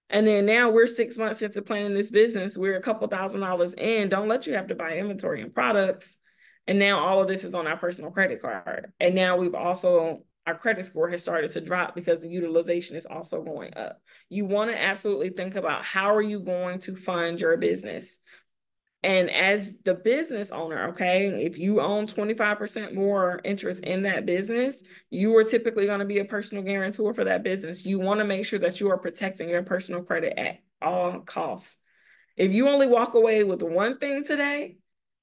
And then now we're 6 months into planning this business. We're a couple $1,000s in. Don't let you have to buy inventory and products. And now all of this is on our personal credit card. And now our credit score has started to drop because the utilization is also going up. You want to absolutely think about, how are you going to fund your business? And as the business owner, okay, if you own 25% more interest in that business, you are typically going to be a personal guarantor for that business. You want to make sure that you are protecting your personal credit at all costs. If you only walk away with one thing today,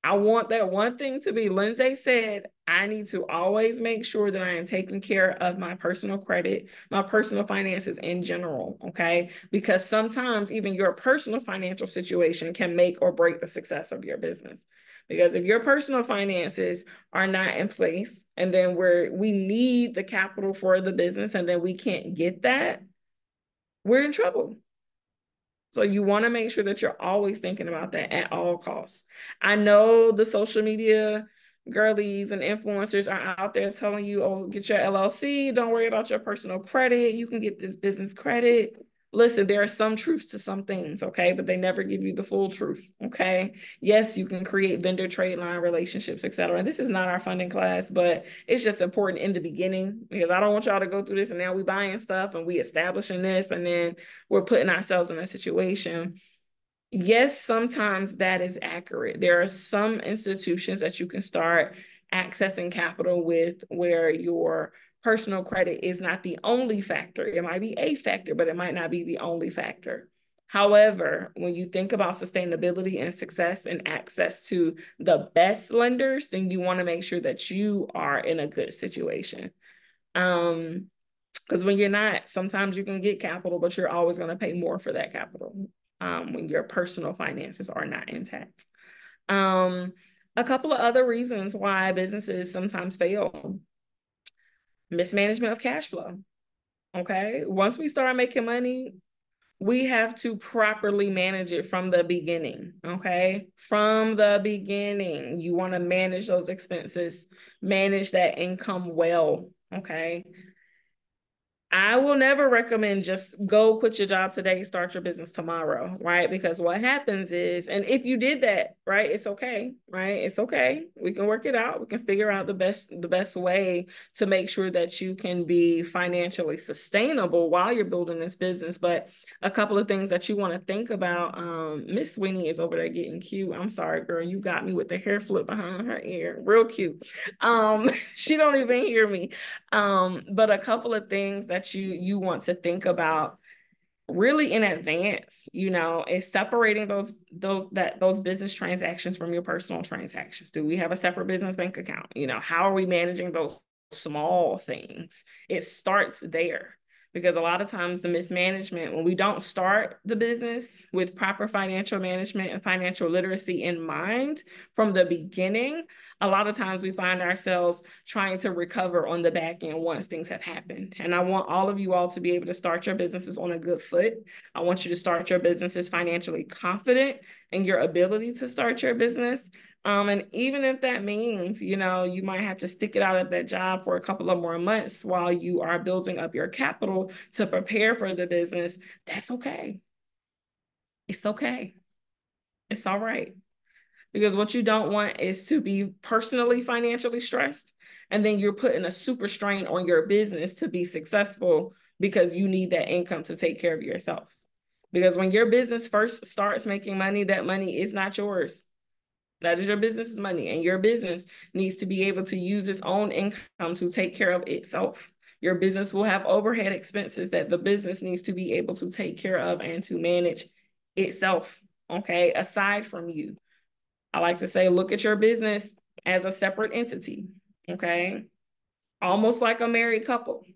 I want that one thing to be, Lindsay said, I need to always make sure that I am taking care of my personal credit, my personal finances in general, okay? Because sometimes even your personal financial situation can make or break the success of your business. Because if your personal finances are not in place, and then we need the capital for the business, and then we can't get that, we're in trouble. So you want to make sure that you're always thinking about that at all costs. I know the social media girlies and influencers are out there telling you, oh, get your LLC. Don't worry about your personal credit. You can get this business credit. Listen, there are some truths to some things, okay? But they never give you the full truth, okay? Yes, you can create vendor trade line relationships, et cetera. And this is not our funding class, but it's just important in the beginning, because I don't want y'all to go through this and now we buying stuff and we establishing this and then we're putting ourselves in a situation. Yes, sometimes that is accurate. There are some institutions that you can start accessing capital with where your personal credit is not the only factor. It might be a factor, but it might not be the only factor. However, when you think about sustainability and success and access to the best lenders, then you want to make sure that you are in a good situation. Because when you're not, sometimes you can get capital, but you're always going to pay more for that capital when your personal finances are not intact. A couple of other reasons why businesses sometimes fail: mismanagement of cash flow. Okay. Once we start making money, we have to properly manage it from the beginning. Okay. From the beginning, you want to manage those expenses, manage that income well. Okay. I will never recommend just go quit your job today, start your business tomorrow, right? Because what happens is, and if you did that, right, it's okay, right? It's okay. We can work it out. We can figure out the best way to make sure that you can be financially sustainable while you're building this business. But a couple of things that you want to think about, Miss Sweeney is over there getting cute. I'm sorry, girl, you got me with the hair flip behind her ear. Real cute. She don't even hear me. But a couple of things that you want to think about really in advance, you know, is separating those business transactions from your personal transactions. Do we have a separate business bank account? You know, how are we managing those small things? It starts there, because a lot of times the mismanagement, when we don't start the business with proper financial management and financial literacy in mind from the beginning, a lot of times we find ourselves trying to recover on the back end once things have happened. And I want all of you all to be able to start your businesses on a good foot. I want you to start your businesses financially confident in your ability to start your business. And even if that means, you know, you might have to stick it out at that job for a couple of more months while you are building up your capital to prepare for the business, that's okay. It's okay. It's all right. Because what you don't want is to be personally financially stressed, and then you're putting a super strain on your business to be successful because you need that income to take care of yourself. Because when your business first starts making money, that money is not yours. That is your business's money, and your business needs to be able to use its own income to take care of itself. Your business will have overhead expenses that the business needs to be able to take care of and to manage itself, okay, aside from you. I like to say, look at your business as a separate entity, okay? Almost like a married couple.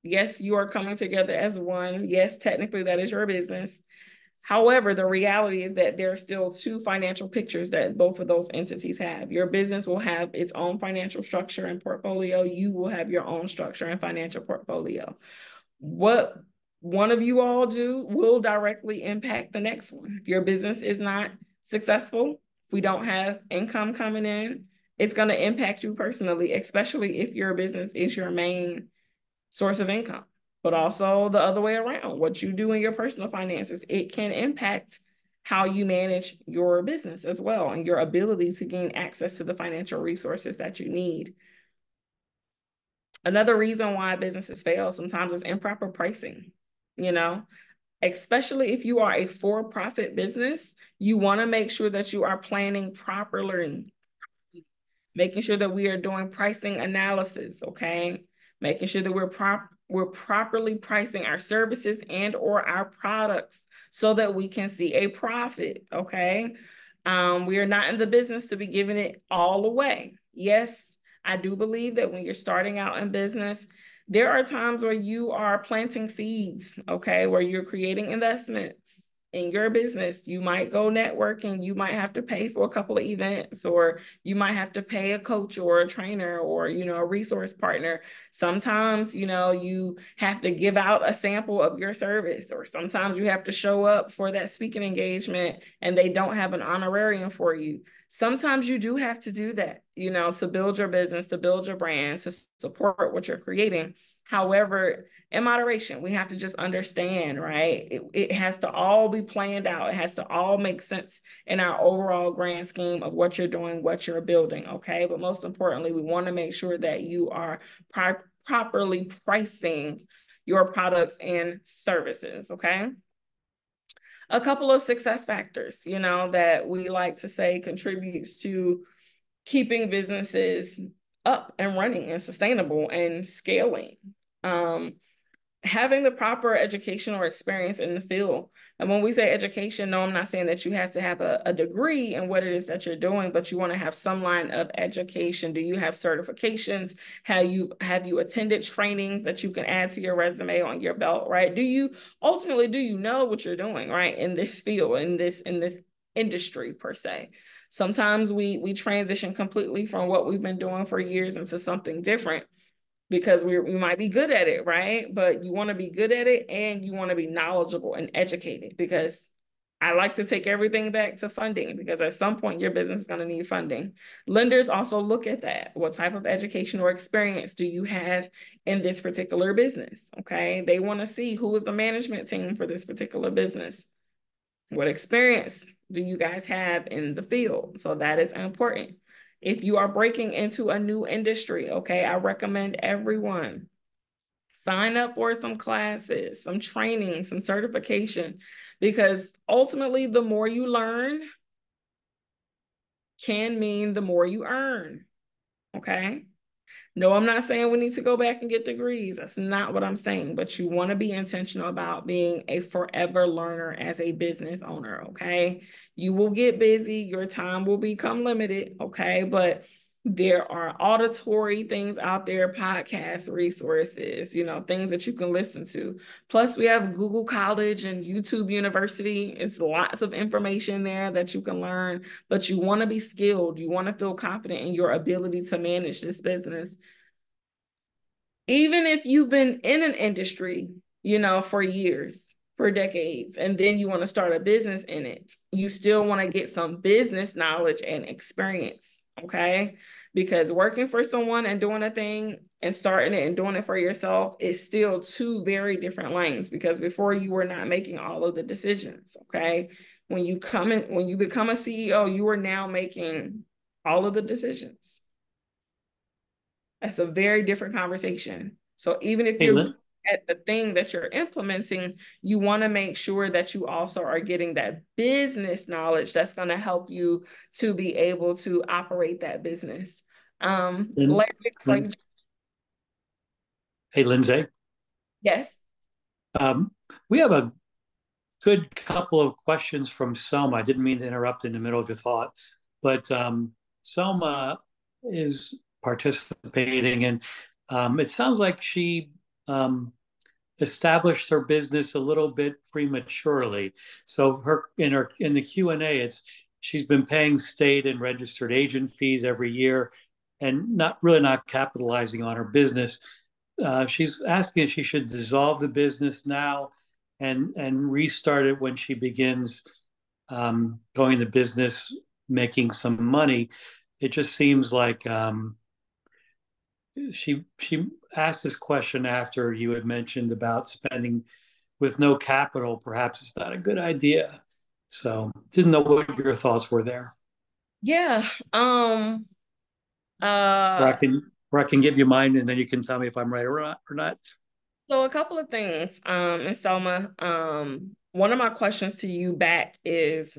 Yes, you are coming together as one. Yes, technically that is your business. However, the reality is that there are still two financial pictures that both of those entities have. Your business will have its own financial structure and portfolio. You will have your own structure and financial portfolio. What one of you all do will directly impact the next one. If your business is not successful, if we don't have income coming in, it's going to impact you personally, especially if your business is your main source of income. But also the other way around, what you do in your personal finances, it can impact how you manage your business as well and your ability to gain access to the financial resources that you need. Another reason why businesses fail sometimes is improper pricing, you know, especially if you are a for-profit business, you want to make sure that you are planning properly, making sure that we are doing pricing analysis, okay? Making sure that we're properly pricing our services and or our products so that we can see a profit, okay? We are not in the business to be giving it all away. Yes, I do believe that when you're starting out in business, there are times where you are planting seeds, okay, where you're creating investments in your business. You might go networking, you might have to pay for a couple of events, or you might have to pay a coach or a trainer or, you know, a resource partner. Sometimes, you know, you have to give out a sample of your service, or sometimes you have to show up for that speaking engagement and they don't have an honorarium for you. Sometimes you do have to do that, you know, to build your business, to build your brand, to support what you're creating. However, in moderation, we have to just understand, right? It has to all be planned out. It has to all make sense in our overall grand scheme of what you're doing, what you're building, okay? But most importantly, we want to make sure that you are properly pricing your products and services, okay? A couple of success factors, you know, that we like to say contributes to keeping businesses up and running and sustainable and scaling. Having the proper educational experience in the field. And when we say education, no, I'm not saying that you have to have a degree in what it is that you're doing, but you want to have some line of education. Do you have certifications? Have you attended trainings that you can add to your resume on your belt, right? Do you know what you're doing, right? In this field, in this industry per se. Sometimes we transition completely from what we've been doing for years into something different, because we might be good at it, right? But you want to be good at it and you want to be knowledgeable and educated, because I like to take everything back to funding, because at some point your business is going to need funding. Lenders also look at that. What type of education or experience do you have in this particular business? Okay. They want to see who is the management team for this particular business. What experience do you guys have in the field? So that is important. If you are breaking into a new industry, okay, I recommend everyone sign up for some classes, some training, some certification, because ultimately the more you learn can mean the more you earn, okay? No, I'm not saying we need to go back and get degrees. That's not what I'm saying, but you want to be intentional about being a forever learner as a business owner, okay? You will get busy, your time will become limited, okay? But There are auditory things out there, podcast resources, things that you can listen to. Plus, we have Google College and YouTube University. It's lots of information there that you can learn, but you want to be skilled. You want to feel confident in your ability to manage this business. Even if you've been in an industry, for years, for decades, and then you want to start a business in it, you still want to get some business knowledge and experience, okay? Because working for someone and doing a thing and starting it and doing it for yourself is still two very different lanes, because before you were not making all of the decisions, okay? When you become a CEO, you are now making all of the decisions. That's a very different conversation. So even if you're at the thing that you're implementing, you want to make sure that you also are getting that business knowledge that's going to help you to be able to operate that business. Hey, Lindsay. Yes. We have a good couple of questions from Selma. I didn't mean to interrupt in the middle of your thought, but Selma is participating, and it sounds like she established her business a little bit prematurely. So in the Q&A, she's been paying state and registered agent fees every year, and not capitalizing on her business. She's asking if she should dissolve the business now and restart it when she begins going the business, making some money. It just seems like she asked this question after you had mentioned about spending with no capital. Perhaps it's not a good idea. So didn't know what your thoughts were there. Yeah. Or I can give you mine, and then you can tell me if I'm right or not. So a couple of things, and Selma, one of my questions to you back is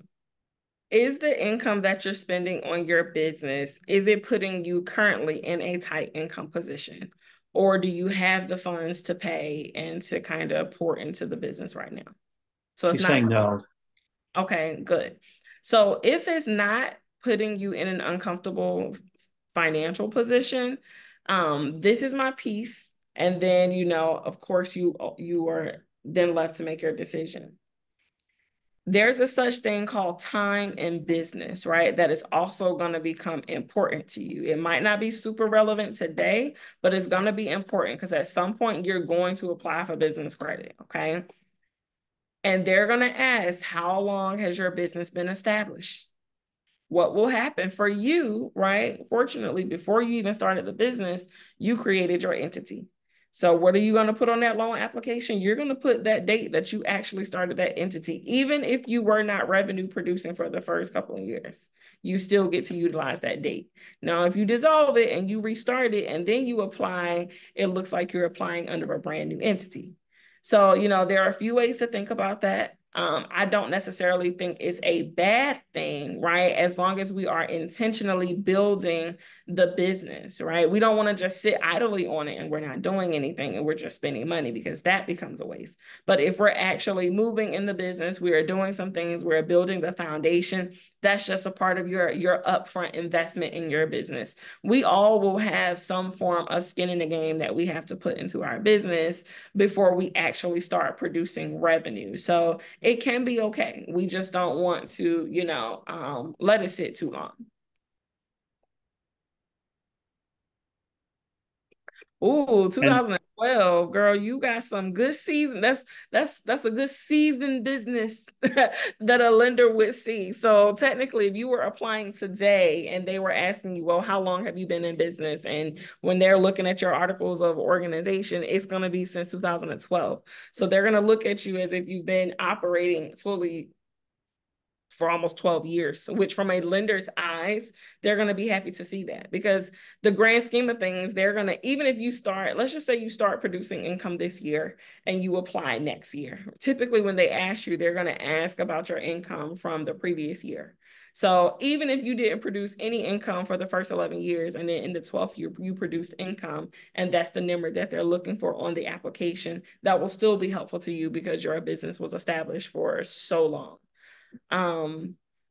the income that you're spending on your business, is it putting you currently in a tight income position? Or do you have the funds to pay and to kind of pour into the business right now? So She's saying no. Okay, good. So if it's not putting you in an uncomfortable financial position, this is my piece. And then, of course, you are then left to make your decision. There's a such thing called time in business, right? That is also going to become important to you. It might not be super relevant today, but it's going to be important because at some point you're going to apply for business credit, okay? And they're going to ask, how long has your business been established? What will happen for you, right? Fortunately, before you even started the business, you created your entity. So what are you going to put on that loan application? You're going to put that date that you actually started that entity. Even if you were not revenue producing for the first couple of years, you still get to utilize that date. Now, if you dissolve it and you restart it and then you apply, it looks like you're applying under a brand new entity. So, there are a few ways to think about that. I don't necessarily think it's a bad thing, right? As long as we are intentionally building the business, right? We don't want to just sit idly on it and we're not doing anything and we're just spending money, because that becomes a waste. But if we're actually moving in the business, we are doing some things, we're building the foundation, that's just a part of your upfront investment in your business. We all will have some form of skin in the game that we have to put into our business before we actually start producing revenue. So it can be okay. We just don't want to, let it sit too long. Ooh, 2012, girl, you got some good season. That's a good season business that a lender would see. So technically, if you were applying today and they were asking you, well, how long have you been in business? And when they're looking at your articles of organization, it's going to be since 2012. So they're going to look at you as if you've been operating fully for almost 12 years, which from a lender's eyes, they're going to be happy to see that, because the grand scheme of things, they're going to, even if you start, let's just say you start producing income this year and you apply next year. Typically when they ask you, they're going to ask about your income from the previous year. So even if you didn't produce any income for the first 11 years, and then in the 12th year, you produced income, and that's the number that they're looking for on the application, that will still be helpful to you because your business was established for so long.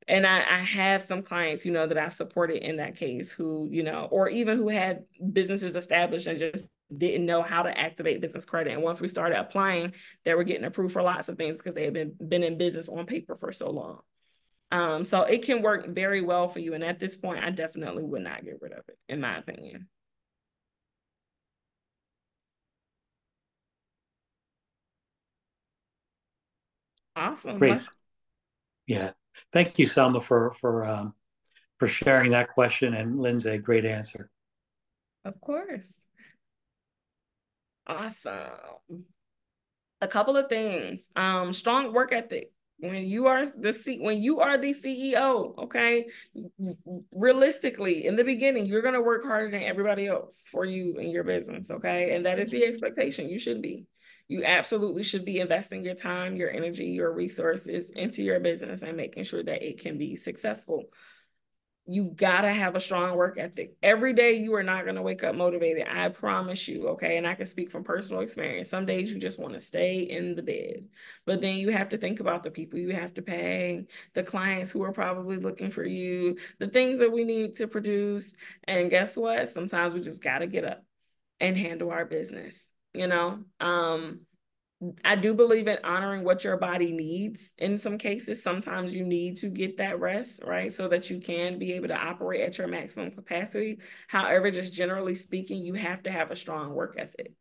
And I have some clients, that I've supported in that case who, or even who had businesses established and just didn't know how to activate business credit. And once we started applying, they were getting approved for lots of things because they had been in business on paper for so long. So it can work very well for you. And at this point, I definitely would not get rid of it, in my opinion. Awesome. Great. Yeah. Thank you, Selma, for sharing that question, and Lindsay, great answer. Of course. Awesome. A couple of things. Strong work ethic. When you are the CEO, okay, realistically, in the beginning, you're going to work harder than everybody else for you and your business, okay? And that is the expectation. You should be. You absolutely should be investing your time, your energy, your resources into your business and making sure that it can be successful. You gotta have a strong work ethic. Every day you are not gonna wake up motivated. I promise you, okay? And I can speak from personal experience. Some days you just want to stay in the bed, but then you have to think about the people you have to pay, the clients who are probably looking for you, the things that we need to produce. And guess what? Sometimes we just gotta get up and handle our business, I do believe in honoring what your body needs in some cases. Sometimes you need to get that rest, right? So that you can be able to operate at your maximum capacity. However, just generally speaking, you have to have a strong work ethic.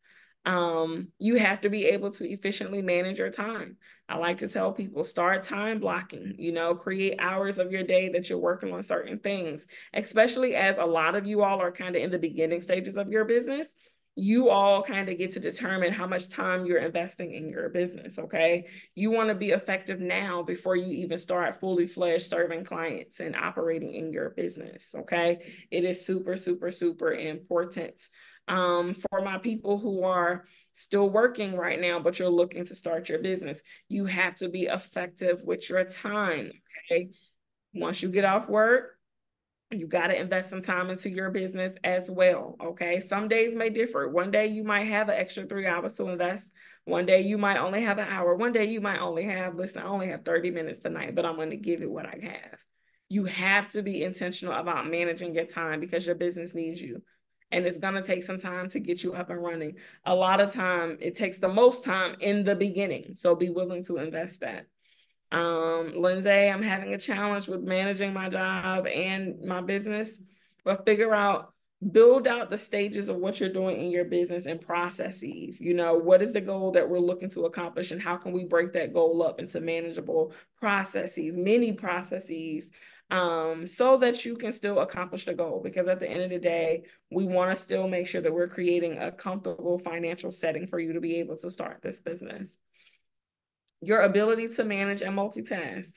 You have to be able to efficiently manage your time. I like to tell people, start time blocking, create hours of your day that you're working on certain things, especially as a lot of you all are kind of in the beginning stages of your business. You all kind of get to determine how much time you're investing in your business, okay? You want to be effective now before you even start fully fledged serving clients and operating in your business, okay? It is super, super, super important. For my people who are still working right now, but you're looking to start your business, you have to be effective with your time, okay? Once you get off work, you got to invest some time into your business as well, okay? Some days may differ. One day you might have an extra 3 hours to invest. One day you might only have an hour. One day you might only have, listen, I only have 30 minutes tonight, but I'm going to give it what I have. You have to be intentional about managing your time because your business needs you. And it's going to take some time to get you up and running. A lot of time, it takes the most time in the beginning. So be willing to invest that. Lindsay, I'm having a challenge with managing my job and my business, but build out the stages of what you're doing in your business and processes. What is the goal that we're looking to accomplish and how can we break that goal up into manageable processes, mini processes, so that you can still accomplish the goal. Because at the end of the day, we want to still make sure that we're creating a comfortable financial setting for you to be able to start this business. Your ability to manage and multitask.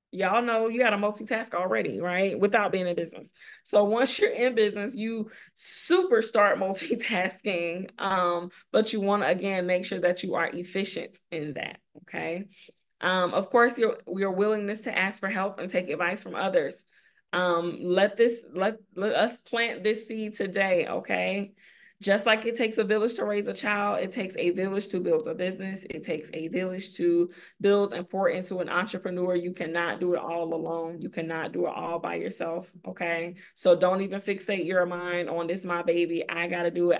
Y'all know you got to multitask already, right? Without being in business. So once you're in business, you super start multitasking. But you want to, again, make sure that you are efficient in that, okay? Of course, your willingness to ask for help and take advice from others. Let us plant this seed today, okay? Just like it takes a village to raise a child, it takes a village to build a business. It takes a village to build and pour into an entrepreneur. You cannot do it all alone. You cannot do it all by yourself, okay? So don't even fixate your mind on this, my baby. I got to do it,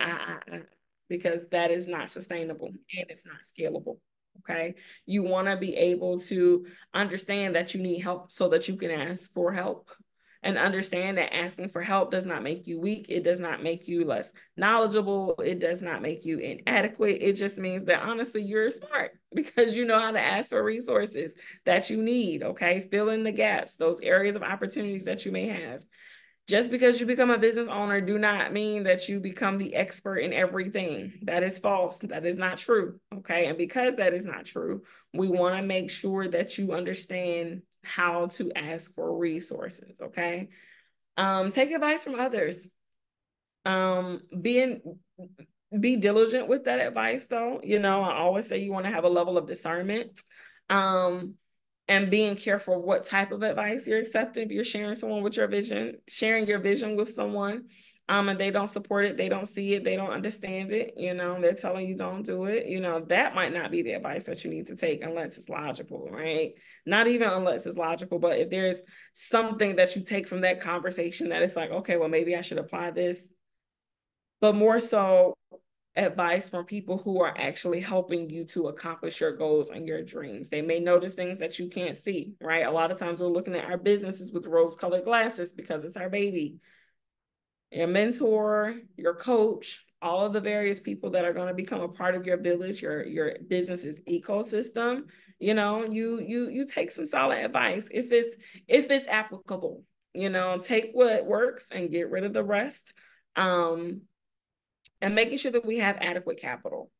because that is not sustainable and it's not scalable, okay? You want to be able to understand that you need help so that you can ask for help. And understand that asking for help does not make you weak. It does not make you less knowledgeable. It does not make you inadequate. It just means that honestly, you're smart because you know how to ask for resources that you need, okay? Fill in the gaps, those areas of opportunities that you may have. Just because you become a business owner do not mean that you become the expert in everything. That is false. That is not true, okay? And because that is not true, we want to make sure that you understand how to ask for resources, okay? Take advice from others. Be diligent with that advice though. I always say you want to have a level of discernment. And being careful what type of advice you're accepting. If you're sharing your vision with someone, and they don't support it, they don't see it, they don't understand it, you know, they're telling you don't do it, you know, that might not be the advice that you need to take unless it's logical, right? Not even unless it's logical, but if there's something that you take from that conversation that it's like, okay, well, maybe I should apply this, but more so advice from people who are actually helping you to accomplish your goals and your dreams. They may notice things that you can't see, right? A lot of times we're looking at our businesses with rose-colored glasses because it's our baby. Your mentor, your coach, all of the various people that are going to become a part of your village, your business's ecosystem, you know, you take some solid advice if it's applicable. You know, take what works and get rid of the rest. And making sure that we have adequate capital.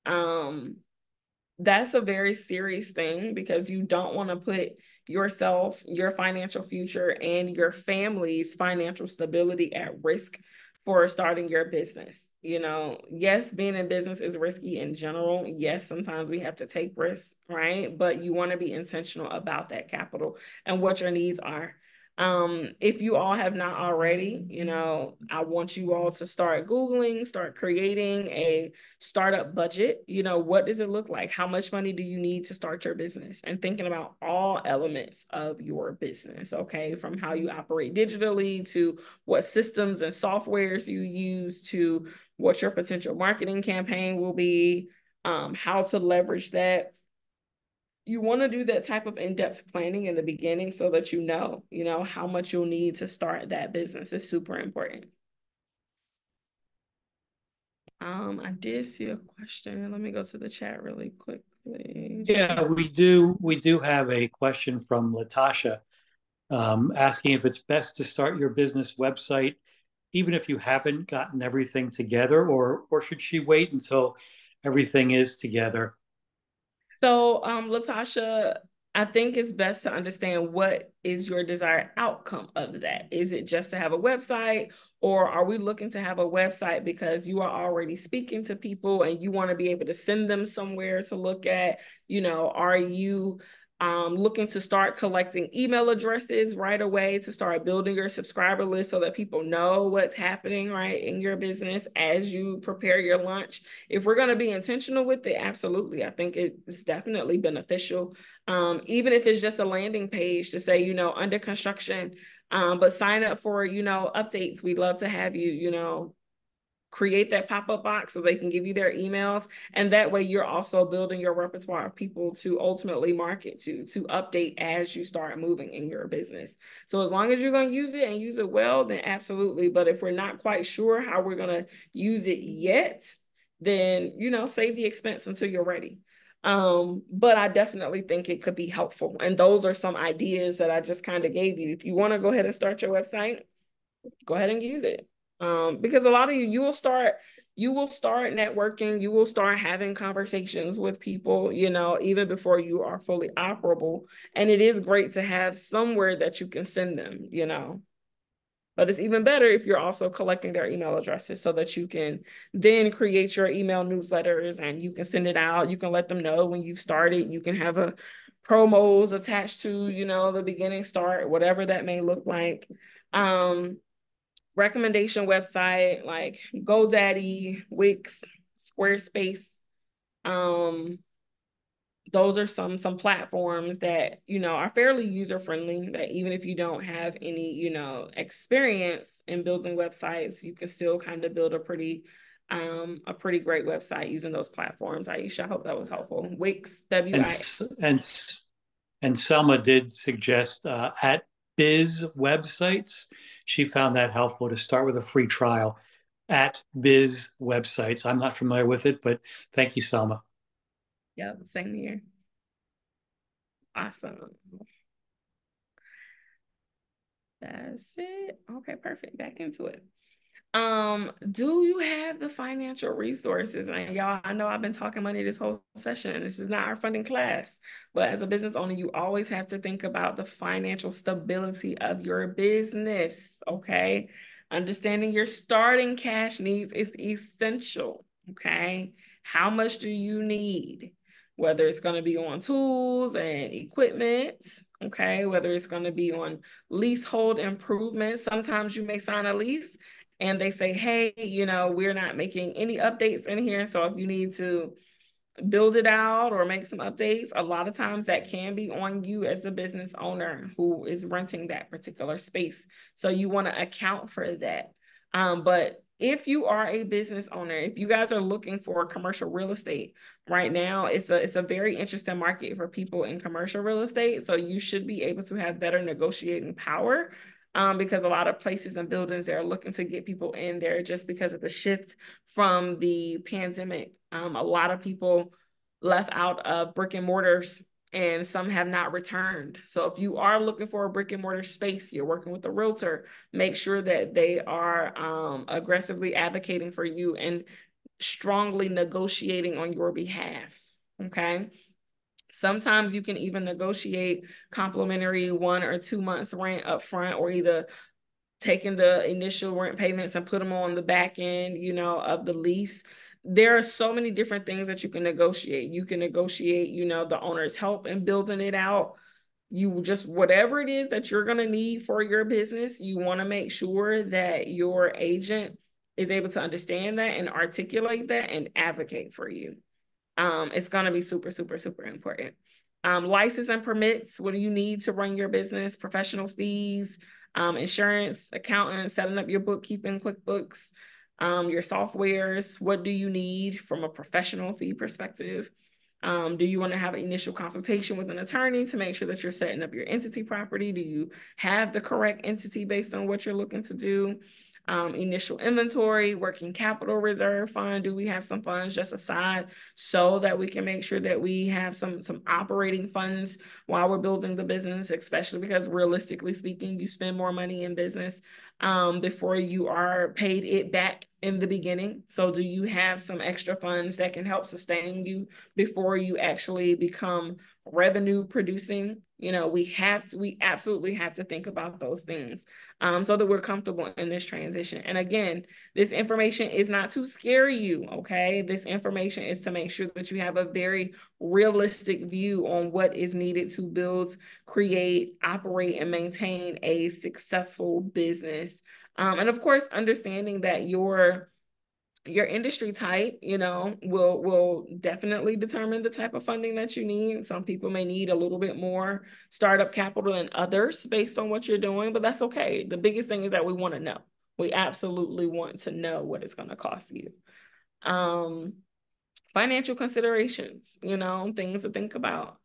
That's a very serious thing because you don't want to put yourself, your financial future, and your family's financial stability at risk for starting your business. You know, yes, being in business is risky in general. Yes, sometimes we have to take risks, right? But you want to be intentional about that capital and what your needs are. If you all have not already, you know, I want you all to start Googling, start creating a startup budget. You know, what does it look like? How much money do you need to start your business? And thinking about all elements of your business, okay? From how you operate digitally to what systems and softwares you use to what your potential marketing campaign will be, how to leverage that. You want to do that type of in-depth planning in the beginning so that you know how much you'll need to start that business. Is super important. I did see a question. Let me go to the chat really quickly. Yeah, we do have a question from Latasha, asking if it's best to start your business website even if you haven't gotten everything together, or should she wait until everything is together? So, Latasha, I think it's best to understand what is your desired outcome of that. Is it just to have a website, or are we looking to have a website because you are already speaking to people and you want to be able to send them somewhere to look at? You know, are you looking to start collecting email addresses right away to start building your subscriber list so that people know what's happening right in your business as you prepare your launch? If we're going to be intentional with it, absolutely. I think it's definitely beneficial. Even if it's just a landing page to say, you know, under construction, but sign up for, you know, updates. We'd love to have you, you know, create that pop-up box so they can give you their emails. And that way you're also building your repertoire of people to ultimately market to update as you start moving in your business. So as long as you're going to use it and use it well, then absolutely. But if we're not quite sure how we're going to use it yet, then, you know, save the expense until you're ready. But I definitely think it could be helpful. And those are some ideas that I just kind of gave you. If you want to go ahead and start your website, go ahead and use it. Because a lot of you will start networking, you will start having conversations with people, you know, even before you are fully operable. And it is great to have somewhere that you can send them, you know. But it's even better if you're also collecting their email addresses so that you can then create your email newsletters and you can send it out. You can let them know when you've started. You can have a promos attached to, you know, the beginning start, whatever that may look like. Recommendation website like GoDaddy, Wix, Squarespace. Those are some platforms that, you know, are fairly user friendly, that even if you don't have any, you know, experience in building websites, you can still kind of build a pretty great website using those platforms. Aisha, I hope that was helpful. Wix, and Selma did suggest at Biz websites. She found that helpful to start with a free trial at Biz websites. I'm not familiar with it, but thank you, Selma. Yeah, same here. Awesome. That's it. Okay, perfect. Back into it. Do you have the financial resources? And y'all, I know I've been talking money this whole session. This is not our funding class, but as a business owner, you always have to think about the financial stability of your business, okay? Understanding your starting cash needs is essential, okay? How much do you need? Whether it's going to be on tools and equipment, okay? Whether it's going to be on leasehold improvements. Sometimes you may sign a lease and they say, hey, we're not making any updates in here. So if you need to build it out or make some updates, a lot of times that can be on you as the business owner who is renting that particular space. So you want to account for that. But if you are a business owner, if you guys are looking for commercial real estate right now, it's a very interesting market for people in commercial real estate. So you should be able to have better negotiating power, because a lot of places and buildings, they're looking to get people in there just because of the shift from the pandemic. A lot of people left out of brick and mortars, and some have not returned. So if you are looking for a brick and mortar space, you're working with a realtor, make sure that they are aggressively advocating for you and strongly negotiating on your behalf. Okay. Sometimes you can even negotiate complimentary 1 or 2 months rent up front, or either taking the initial rent payments and put them on the back end, of the lease. There are so many different things that you can negotiate. You can negotiate, the owner's help in building it out. You just, whatever it is that you're going to need for your business, you want to make sure that your agent is able to understand that and articulate that and advocate for you. It's going to be super, super, super important. License and permits. What do you need to run your business? Professional fees, insurance, accountant, setting up your bookkeeping, QuickBooks, your softwares. What do you need from a professional fee perspective? Do you want to have an initial consultation with an attorney to make sure that you're setting up your entity property? Do you have the correct entity based on what you're looking to do? Initial inventory, working capital reserve fund. Do we have some funds just aside so that we can make sure that we have some operating funds while we're building the business, especially because realistically speaking, you spend more money in business before you are paid it back in the beginning. So do you have some extra funds that can help sustain you before you actually become revenue producing? We absolutely have to think about those things so that we're comfortable in this transition. And again, this information is not to scare you, okay? This information is to make sure that you have a very realistic view on what is needed to build, create, operate, and maintain a successful business. And of course, understanding that your industry type, will definitely determine the type of funding that you need. Some people may need a little bit more startup capital than others based on what you're doing, but that's okay. The biggest thing is that we want to know. We absolutely want to know what it's going to cost you. Financial considerations, things to think about.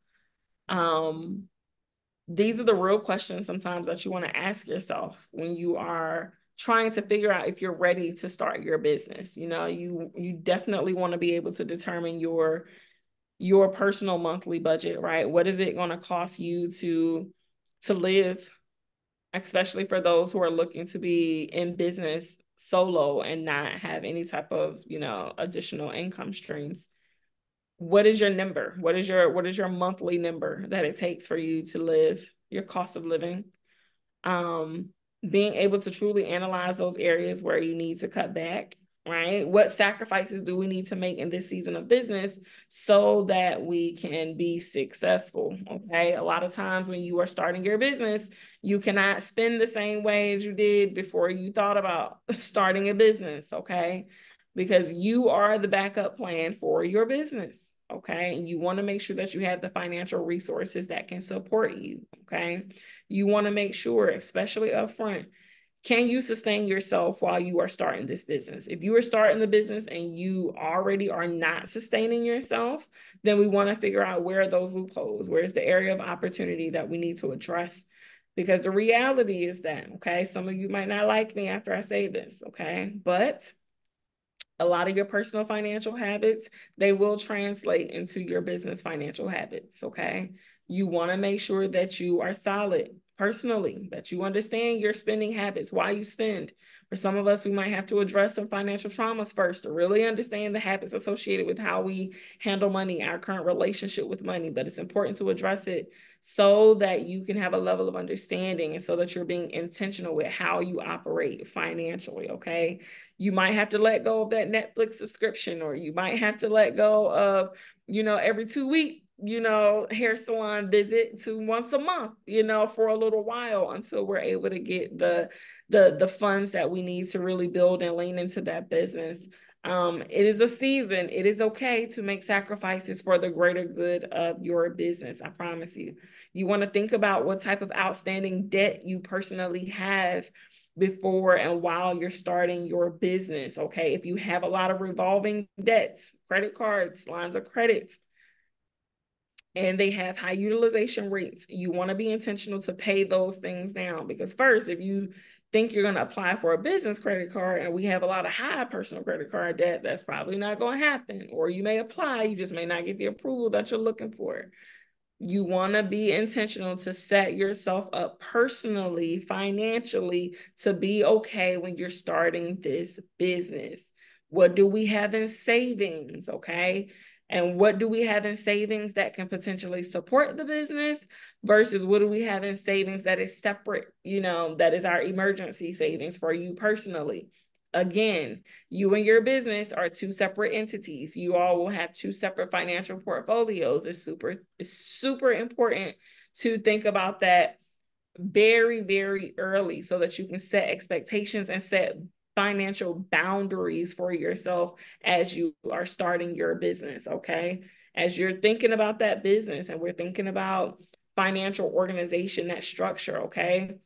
These are the real questions sometimes that you want to ask yourself when you are trying to figure out if you're ready to start your business. You definitely want to be able to determine your personal monthly budget, right? What is it going to cost you to live, especially for those who are looking to be in business solo and not have any type of, additional income streams? What is your number? What is your monthly number that it takes for you to live, your cost of living? Being able to truly analyze those areas where you need to cut back, right? What sacrifices do we need to make in this season of business so that we can be successful? Okay. A lot of times when you are starting your business, you cannot spend the same way as you did before you thought about starting a business. Okay. Because you are the backup plan for your business. Okay. And you want to make sure that you have the financial resources that can support you. Okay. You want to make sure, especially upfront, can you sustain yourself while you are starting this business? If you are starting the business and you already are not sustaining yourself, then we want to figure out where are those loopholes, where's the area of opportunity that we need to address. Because the reality is that, okay, some of you might not like me after I say this, okay, but a lot of your personal financial habits, they will translate into your business financial habits, okay? You want to make sure that you are solid personally, that you understand your spending habits, why you spend. For some of us, we might have to address some financial traumas first to really understand the habits associated with how we handle money, our current relationship with money. But it's important to address it so that you can have a level of understanding and so that you're being intentional with how you operate financially, okay? You might have to let go of that Netflix subscription, or you might have to let go of, every 2 week hair salon visit to once a month, for a little while until we're able to get the funds that we need to really build and lean into that business. It is a season. It is okay to make sacrifices for the greater good of your business. I promise you. You want to think about what type of outstanding debt you personally have before and while you're starting your business. Okay. If you have a lot of revolving debts, credit cards, lines of credit, and they have high utilization rates, you want to be intentional to pay those things down. Because first, if you think you're going to apply for a business credit card and we have a lot of high personal credit card debt, that's probably not going to happen. Or you may apply, you just may not get the approval that you're looking for. You want to be intentional to set yourself up personally, financially, to be okay when you're starting this business. What do we have in savings? Okay. And what do we have in savings that can potentially support the business versus what do we have in savings that is separate, that is our emergency savings for you personally? Again, you and your business are two separate entities. You all will have two separate financial portfolios. It's super important to think about that very, very early so that you can set expectations and set financial boundaries for yourself as you are starting your business, okay? As you're thinking about that business and we're thinking about financial organization, that structure, okay?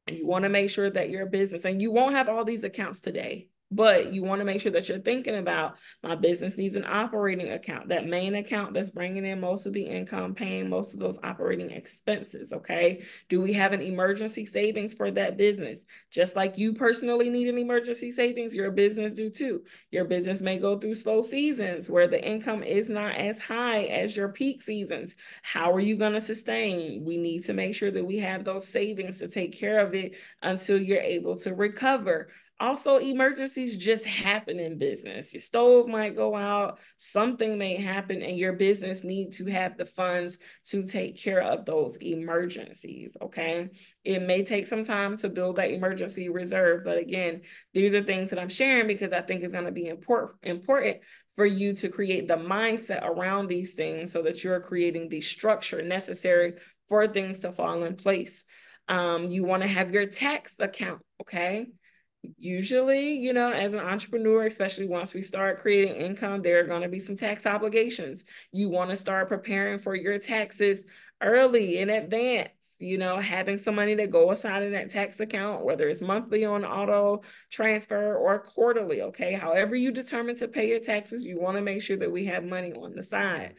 And you want to make sure that your business, and you won't have all these accounts today, but you want to make sure that you're thinking about, my business needs an operating account, that main account that's bringing in most of the income, paying most of those operating expenses, okay? Do we have an emergency savings for that business? Just like you personally need an emergency savings, your business do too. Your business may go through slow seasons where the income is not as high as your peak seasons. How are you going to sustain? We need to make sure that we have those savings to take care of it until you're able to recover. Also, emergencies just happen in business. Your stove might go out, something may happen, and your business needs to have the funds to take care of those emergencies, okay? It may take some time to build that emergency reserve, but again, these are things that I'm sharing because I think it's going to be important for you to create the mindset around these things so that you're creating the structure necessary for things to fall in place. You want to have your tax account, okay? Usually, as an entrepreneur, especially once we start creating income, there are going to be some tax obligations. You want to start preparing for your taxes early in advance, having some money to go aside in that tax account, whether it's monthly on auto transfer or quarterly, okay? However you determine to pay your taxes, you want to make sure that we have money on the side.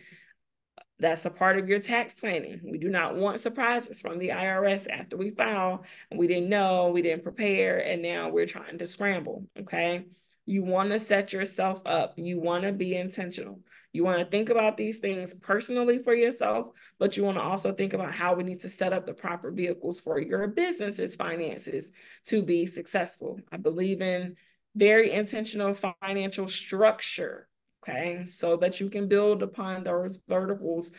That's a part of your tax planning. We do not want surprises from the IRS after we file and we didn't know, we didn't prepare, and now we're trying to scramble, okay? You want to set yourself up. You want to be intentional. You want to think about these things personally for yourself, but you want to also think about how we need to set up the proper vehicles for your business's finances to be successful. I believe in very intentional financial structure, okay, so that you can build upon those verticals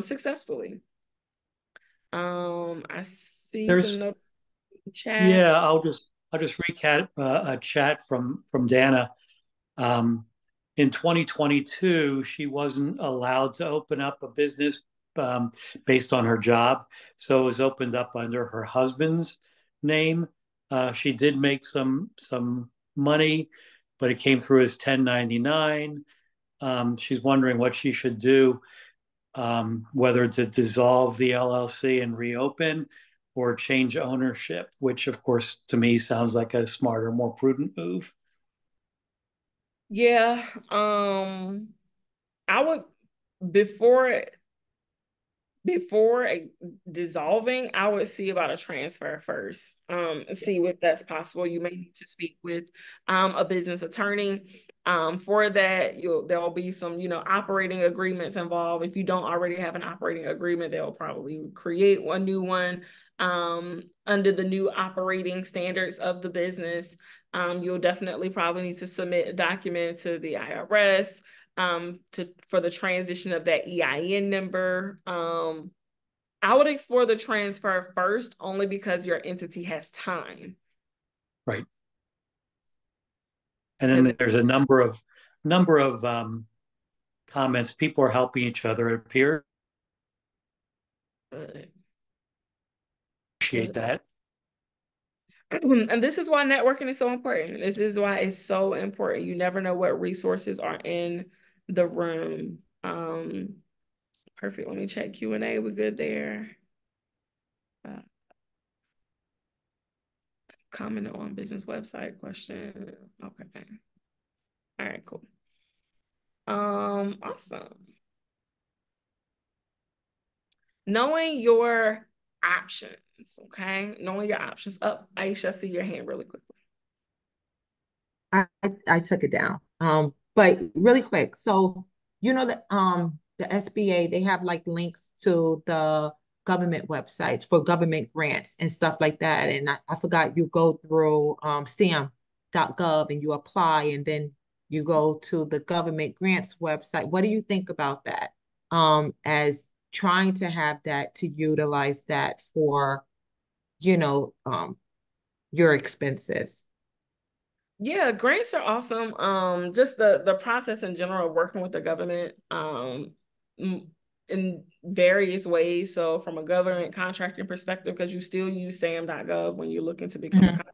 successfully. I see some notes in the chat. Yeah, I'll just recap a chat from Dana. In 2022, she wasn't allowed to open up a business based on her job, so it was opened up under her husband's name. She did make some money, but it came through as 1099. She's wondering what she should do, whether to dissolve the LLC and reopen or change ownership, which of course to me sounds like a smarter, more prudent move. Yeah, I would, before dissolving, I would see about a transfer first, and see if that's possible. You may need to speak with a business attorney. For that, there'll be some, operating agreements involved. If you don't already have an operating agreement, they'll probably create one new one under the new operating standards of the business. You'll definitely probably need to submit a document to the IRS for the transition of that EIN number. I would explore the transfer first, only because your entity has time. Right. And then there's a number of comments. People are helping each other, it appears. Good. Appreciate that. And this is why networking is so important. This is why it's so important. You never know what resources are in the room. Perfect. Let me check Q&A. We're good there. Comment on business website question. Okay. All right, cool. Awesome. Knowing your options, okay? Knowing your options. Up, Aisha, I see your hand really quickly. I took it down. But really quick, so you know that the SBA, they have like links to the government websites for government grants and stuff like that. And I forgot, you go through sam.gov and you apply, and then you go to the government grants website. What do you think about that? As trying to have that to utilize that for, you know, your expenses. Yeah, grants are awesome. Just the process in general, working with the government, in various ways. So from a government contracting perspective, because you still use sam.gov when you're looking to become a contractor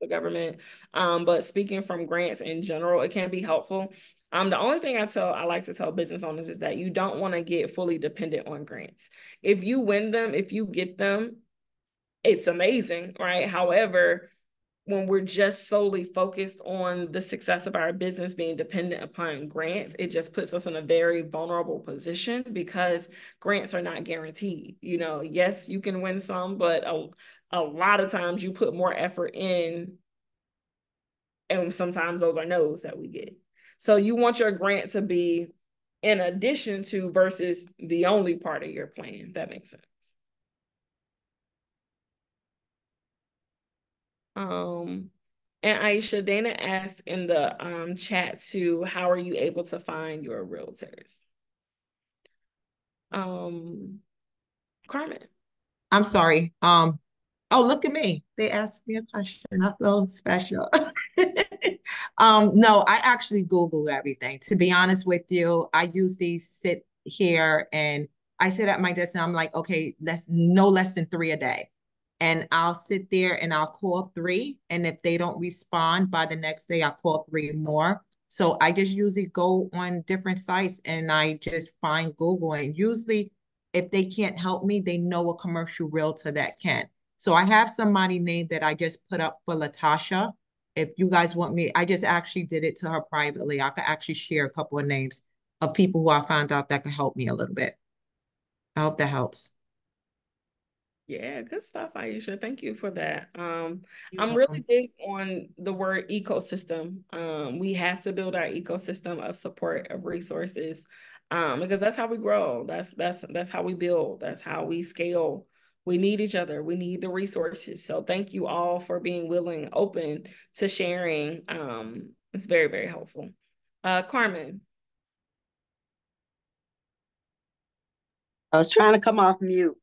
with the government. But speaking from grants in general, it can be helpful. The only thing I like to tell business owners is that you don't want to get fully dependent on grants. If you win them, if you get them, it's amazing, right? However, when we're just solely focused on the success of our business being dependent upon grants, it just puts us in a very vulnerable position because grants are not guaranteed. You know, yes, you can win some, but a lot of times you put more effort in, and sometimes those are no's that we get. So you want your grant to be in addition to versus the only part of your plan. If that makes sense. And Aisha, Dana asked in the chat too, how are you able to find your realtors? Carmen. I'm sorry. Oh, look at me. They asked me a question. I feel special. No, I actually Google everything. To be honest with you, I usually sit here and I sit at my desk and I'm like, okay, no less than 3 a day. And I'll sit there and I'll call 3. And if they don't respond by the next day, I'll call 3 more. So I just usually go on different sites and I just find Google. And usually if they can't help me, they know a commercial realtor that can. So I have somebody named that I just put up for Latasha. If you guys want me, I just actually did it to her privately. I could actually share a couple of names of people who I found out that could help me a little bit. I hope that helps. Yeah, good stuff, Aisha. Thank you for that. You're I'm really welcome. big on the word ecosystem. We have to build our ecosystem of support of resources, because that's how we grow. That's how we build. That's how we scale. We need each other. We need the resources. So thank you all for being willing, open to sharing. It's very, very helpful. Carmen. I was trying to come off mute.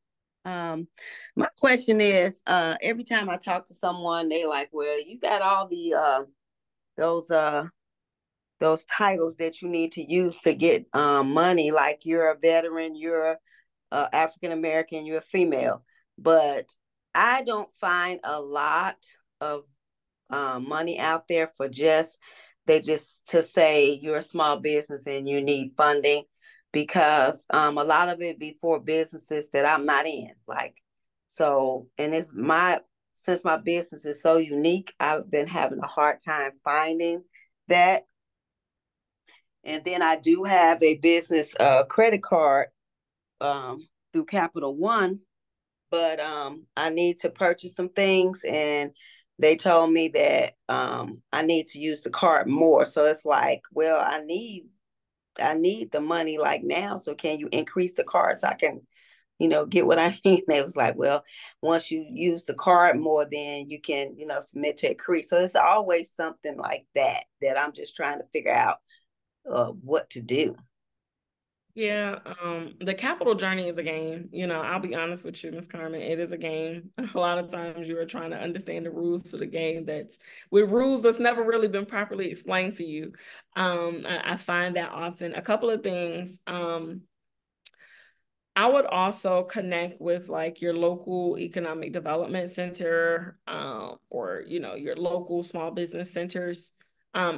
My question is, every time I talk to someone, they like, well, you got all the those titles that you need to use to get money, like you're a veteran, you're African American, you're a female. But I don't find a lot of money out there for just to say you're a small business and you need funding, because a lot of it be for businesses that I'm not in. Like, so, and it's since my business is so unique, I've been having a hard time finding that. And then I do have a business credit card through Capital One, but I need to purchase some things, and they told me that I need to use the card more. So it's like, well, I need the money like now. So can you increase the card so I can, get what I need? And they was like, well, once you use the card more, then you can, submit to increase. So it's always something like that I'm just trying to figure out what to do. Yeah, the capital journey is a game. I'll be honest with you, Miss Carmen, it is a game. A lot of times you are trying to understand the rules to the game that's with rules that's never really been properly explained to you. I find that often. A couple of things. I would also connect with like your local economic development center, or your local small business centers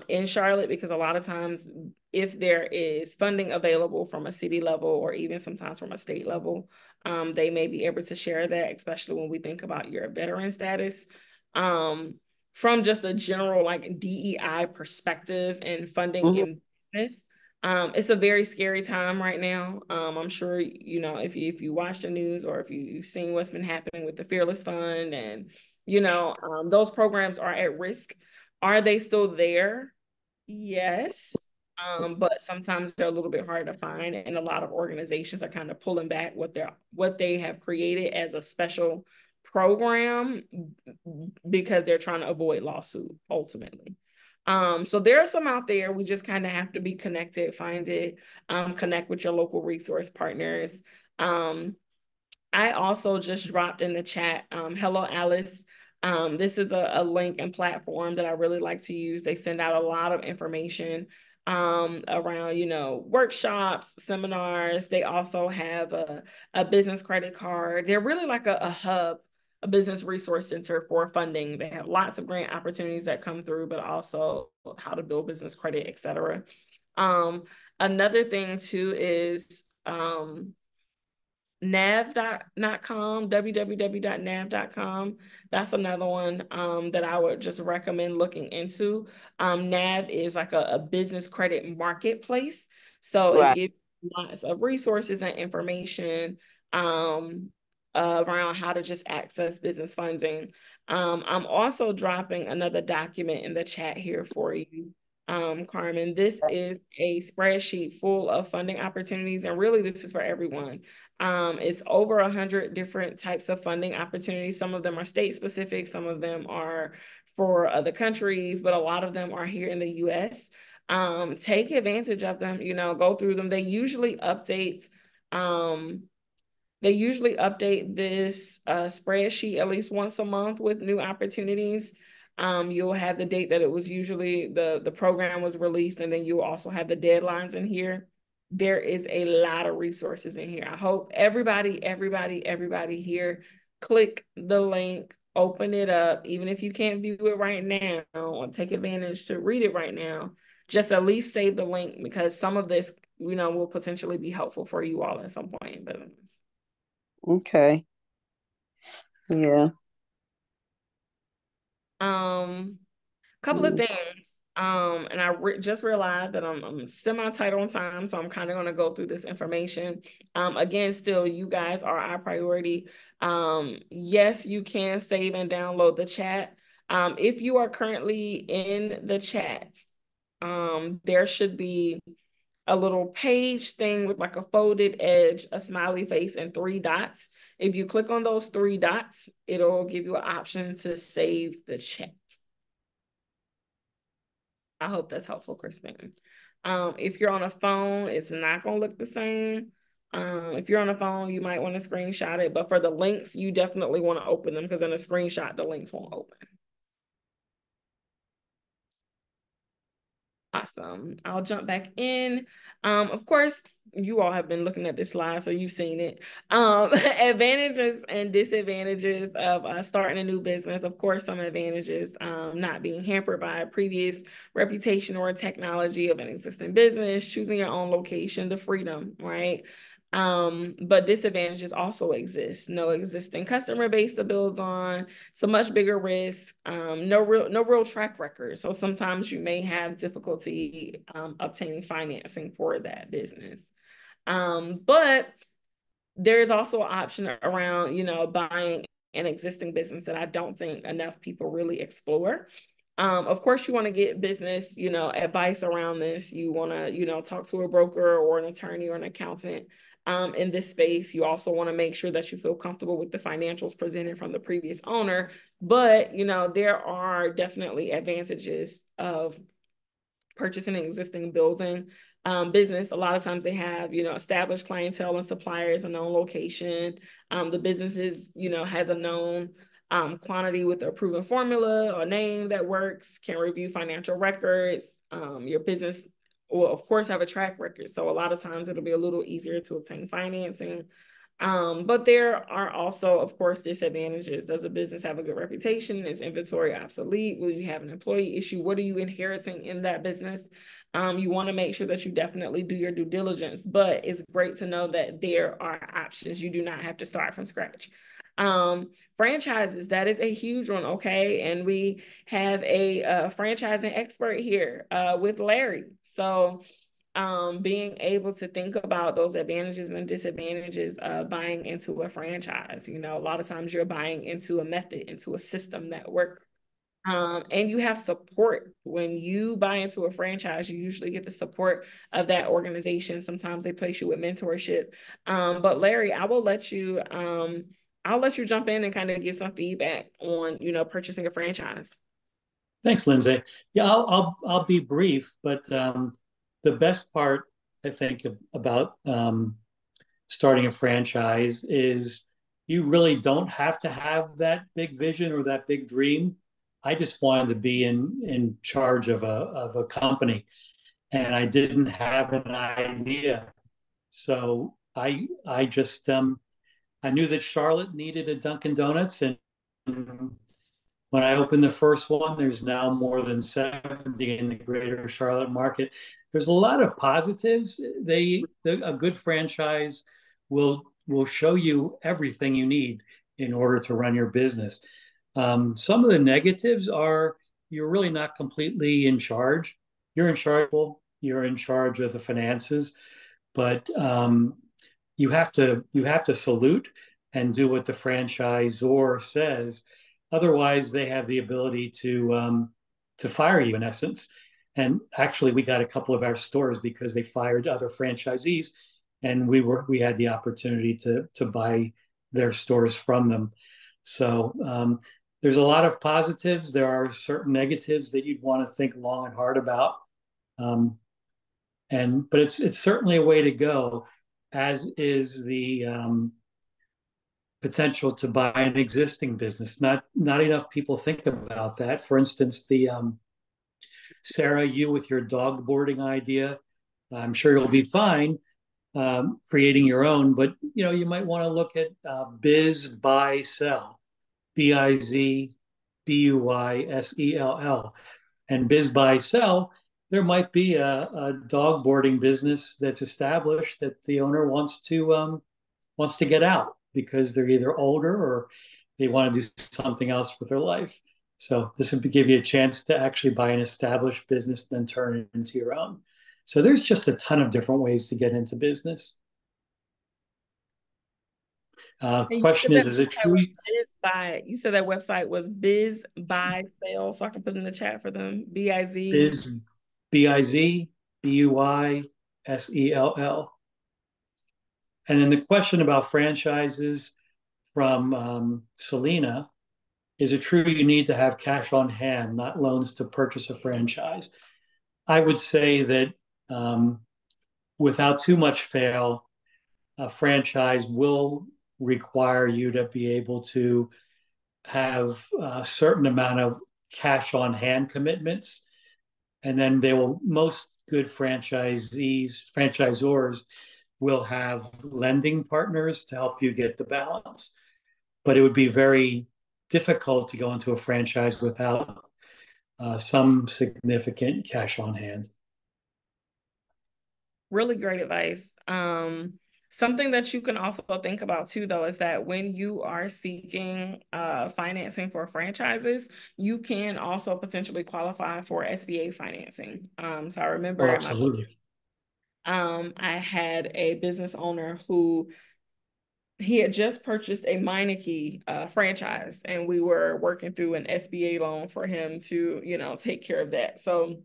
in Charlotte, because a lot of times if there is funding available from a city level or even sometimes from a state level, they may be able to share that, especially when we think about your veteran status. From just a general like DEI perspective and funding in business. It's a very scary time right now. I'm sure, if you watch the news or if you've seen what's been happening with the Fearless Fund and, those programs are at risk. Are they still there? Yes. But sometimes they're a little bit hard to find, and a lot of organizations are kind of pulling back what they have created as a special program because they're trying to avoid lawsuit ultimately. So there are some out there. We just kind of have to be connected, find it, connect with your local resource partners. I also just dropped in the chat, hello, Alice. This is a link and platform that I really like to use. They send out a lot of information around, workshops, seminars. They also have a business credit card. They're really like a hub, a business resource center for funding. They have lots of grant opportunities that come through, but also how to build business credit, et cetera. Another thing too is nav.com, www.nav.com. That's another one that I would just recommend looking into. Nav is like a business credit marketplace. So it gives lots of resources and information around how to just access business funding. I'm also dropping another document in the chat here for you. Carmen, this is a spreadsheet full of funding opportunities, and really this is for everyone. It's over 100 different types of funding opportunities. Some of them are state specific, some of them are for other countries, but a lot of them are here in the US. Take advantage of them, go through them. They usually update this spreadsheet at least once a month with new opportunities. You'll have the date that it was usually the program was released, and then you'll also have the deadlines in here. There is a lot of resources in here. I hope everybody here click the link, open it up, even if you can't view it right now, or take advantage to read it right now. Just at least save the link, because some of this, will potentially be helpful for you all at some point in business. Okay. Yeah. Couple of things. And I just realized that I'm semi-tight on time, so I'm kind of going to go through this information. Again, still, you guys are our priority. Yes, you can save and download the chat. If you are currently in the chat, there should be a little page thing with like a folded edge, a smiley face, and 3 dots. If you click on those 3 dots, it'll give you an option to save the chat. I hope that's helpful, Christine. If you're on a phone, it's not going to look the same. If you're on a phone, you might want to screenshot it, but for the links, you definitely want to open them, because in a screenshot, the links won't open. Awesome. I'll jump back in. Of course, you all have been looking at this slide, so you've seen it. Advantages and disadvantages of starting a new business. Of course, some advantages, not being hampered by a previous reputation or technology of an existing business, choosing your own location, the freedom, right? But disadvantages also exist. No existing customer base to build on. It's a much bigger risk. No real track record. So sometimes you may have difficulty obtaining financing for that business. But there is also an option around, buying an existing business that I don't think enough people really explore. Of course, you want to get business, advice around this. You want to, talk to a broker or an attorney or an accountant in this space. You also want to make sure that you feel comfortable with the financials presented from the previous owner. But, there are definitely advantages of purchasing an existing building. Business, a lot of times they have, established clientele and suppliers, a known location. The business is, has a known quantity with a proven formula or name that works, can review financial records. Your business will, of course, have a track record. So a lot of times it'll be a little easier to obtain financing. But there are also, of course, disadvantages. Does the business have a good reputation? Is inventory obsolete? Will you have an employee issue? What are you inheriting in that business? You want to make sure that you definitely do your due diligence, but it's great to know that there are options. You do not have to start from scratch. Franchises, that is a huge one, okay? And we have a franchising expert here with Larry. So being able to think about those advantages and disadvantages of buying into a franchise. You know, a lot of times you're buying into a method, into a system that works. And you have support. When you buy into a franchise, you usually get the support of that organization. Sometimes they place you with mentorship. But Larry, I'll let you jump in and kind of give some feedback on, you know, purchasing a franchise. Thanks, Lindsay. Yeah, I'll be brief, but the best part I think about starting a franchise is you really don't have to have that big vision or that big dream. I just wanted to be in charge of a company, and I didn't have an idea. So I just I knew that Charlotte needed a Dunkin' Donuts, and when I opened the first one, there's now more than 70 in the greater Charlotte market. There's a lot of positives. A good franchise will show you everything you need in order to run your business. Some of the negatives are you're really not completely in charge. You're in charge of the finances, but you have to salute and do what the franchisor says. Otherwise, they have the ability to fire you in essence. And actually, we got a couple of our stores because they fired other franchisees, and we had the opportunity to buy their stores from them. So there's a lot of positives. There are certain negatives that you'd want to think long and hard about. But it's certainly a way to go, as is the potential to buy an existing business. Not enough people think about that. For instance, the Sarah, you with your dog boarding idea, I'm sure you'll be fine creating your own, but you know you might want to look at Biz Buy Sell, BIZBUYSELL, and Biz Buy Sell. There might be a dog boarding business that's established that the owner wants to get out because they're either older or they want to do something else with their life. So this would give you a chance to actually buy an established business and then turn it into your own. So there's just a ton of different ways to get into business. Question is it true? You said that website was Biz Buy Sell, so I can put in the chat for them. BIZ. BIZBUYSELL. And then the question about franchises from Selena, is it true you need to have cash on hand, not loans, to purchase a franchise? I would say that without too much fail, a franchise will require you to be able to have a certain amount of cash on hand commitments. And then most good franchisors will have lending partners to help you get the balance. But it would be very difficult to go into a franchise without some significant cash on hand. Really great advice. Something that you can also think about too, though, is that when you are seeking financing for franchises, you can also potentially qualify for SBA financing. So I remember absolutely. I had a business owner who he had just purchased a Meineke franchise, and we were working through an SBA loan for him to, you know, take care of that. So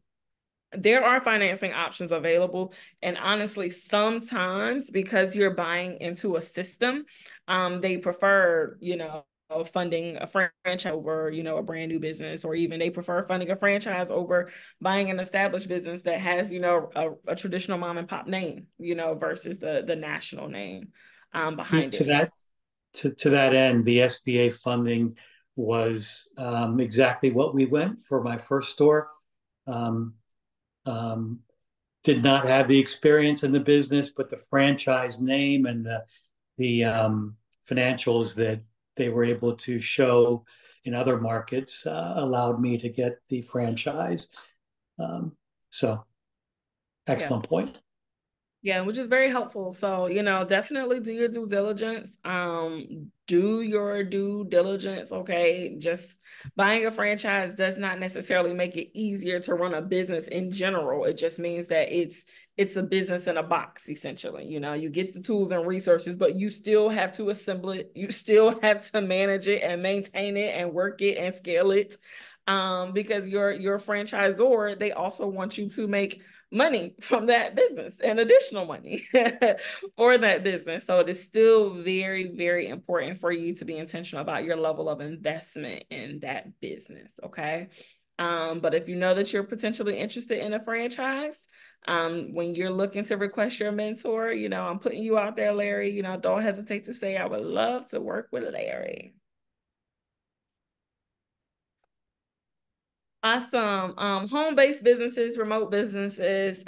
there are financing options available. And honestly, sometimes because you're buying into a system, they prefer, you know, funding a franchise over, you know, a brand new business, or even they prefer funding a franchise over buying an established business that has, you know, a traditional mom and pop name, you know, versus the national name behind it. To that end, the SBA funding was exactly what we went for my first store. did not have the experience in the business, but the franchise name and the financials that they were able to show in other markets allowed me to get the franchise. So excellent point. Yeah, which is very helpful. So, definitely do your due diligence. Do your due diligence, okay? Just buying a franchise does not necessarily make it easier to run a business in general. It just means that it's a business in a box, essentially. You get the tools and resources, but you still have to assemble it. You still have to manage it and maintain it and work it and scale it. Because your franchisor, they also want you to make money from that business and additional money for that business. So it is still very, very important for you to be intentional about your level of investment in that business. Okay. But if you know that you're potentially interested in a franchise, when you're looking to request your mentor, I'm putting you out there, Larry, don't hesitate to say, I would love to work with Larry. Awesome. Home-based businesses, remote businesses,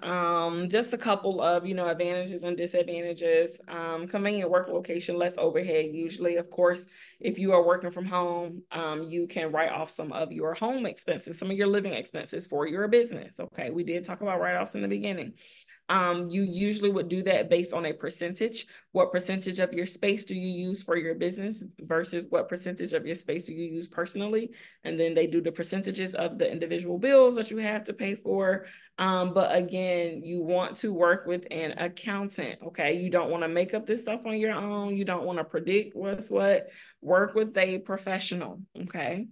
just a couple of, advantages and disadvantages. Convenient work location, less overhead usually. Of course, if you are working from home, you can write off some of your home expenses, some of your living expenses for your business. Okay, we did talk about write-offs in the beginning. You usually would do that based on a percentage. What percentage of your space do you use for your business versus what percentage of your space do you use personally? And then they do the percentages of the individual bills that you have to pay for. But again, you want to work with an accountant, okay? You don't want to make up this stuff on your own. You don't want to predict what's what. Work with a professional, okay?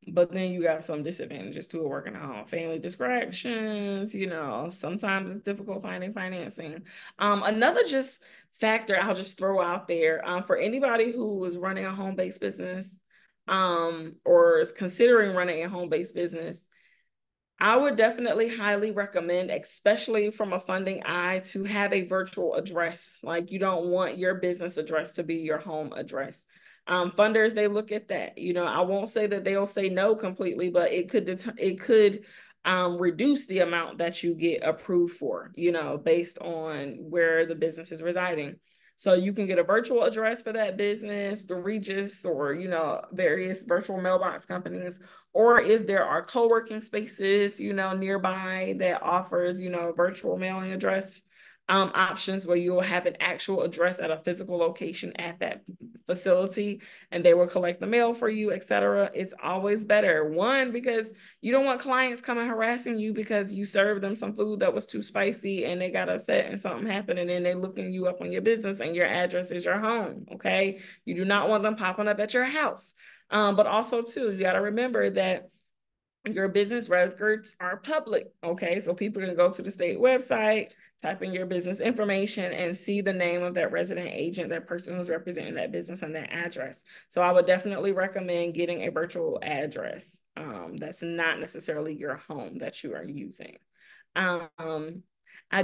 But then you got some disadvantages to working at home. Family distractions, sometimes it's difficult finding financing. Another just factor I'll just throw out there, for anybody who is running a home-based business, or is considering running a home-based business, I would definitely highly recommend, especially from a funding eye, to have a virtual address. Like, you don't want your business address to be your home address. Funders, they look at that. I won't say that they'll say no completely, but it could reduce the amount that you get approved for, based on where the business is residing. So you can get a virtual address for that business, the Regis, or, various virtual mailbox companies. Or if there are co-working spaces, nearby that offers, virtual mailing address options where you'll have an actual address at a physical location at that facility, and they will collect the mail for you, etc. It's always better. One, because you don't want clients coming harassing you because you served them some food that was too spicy and they got upset and something happened, and then they looking you up on your business and your address is your home. Okay. You do not want them popping up at your house. But also too, you got to remember that your business records are public. Okay. So people can go to the state website, type in your business information, and see the name of that resident agent, that person who's representing that business, and that address. So I would definitely recommend getting a virtual address that's not necessarily your home that you are using. I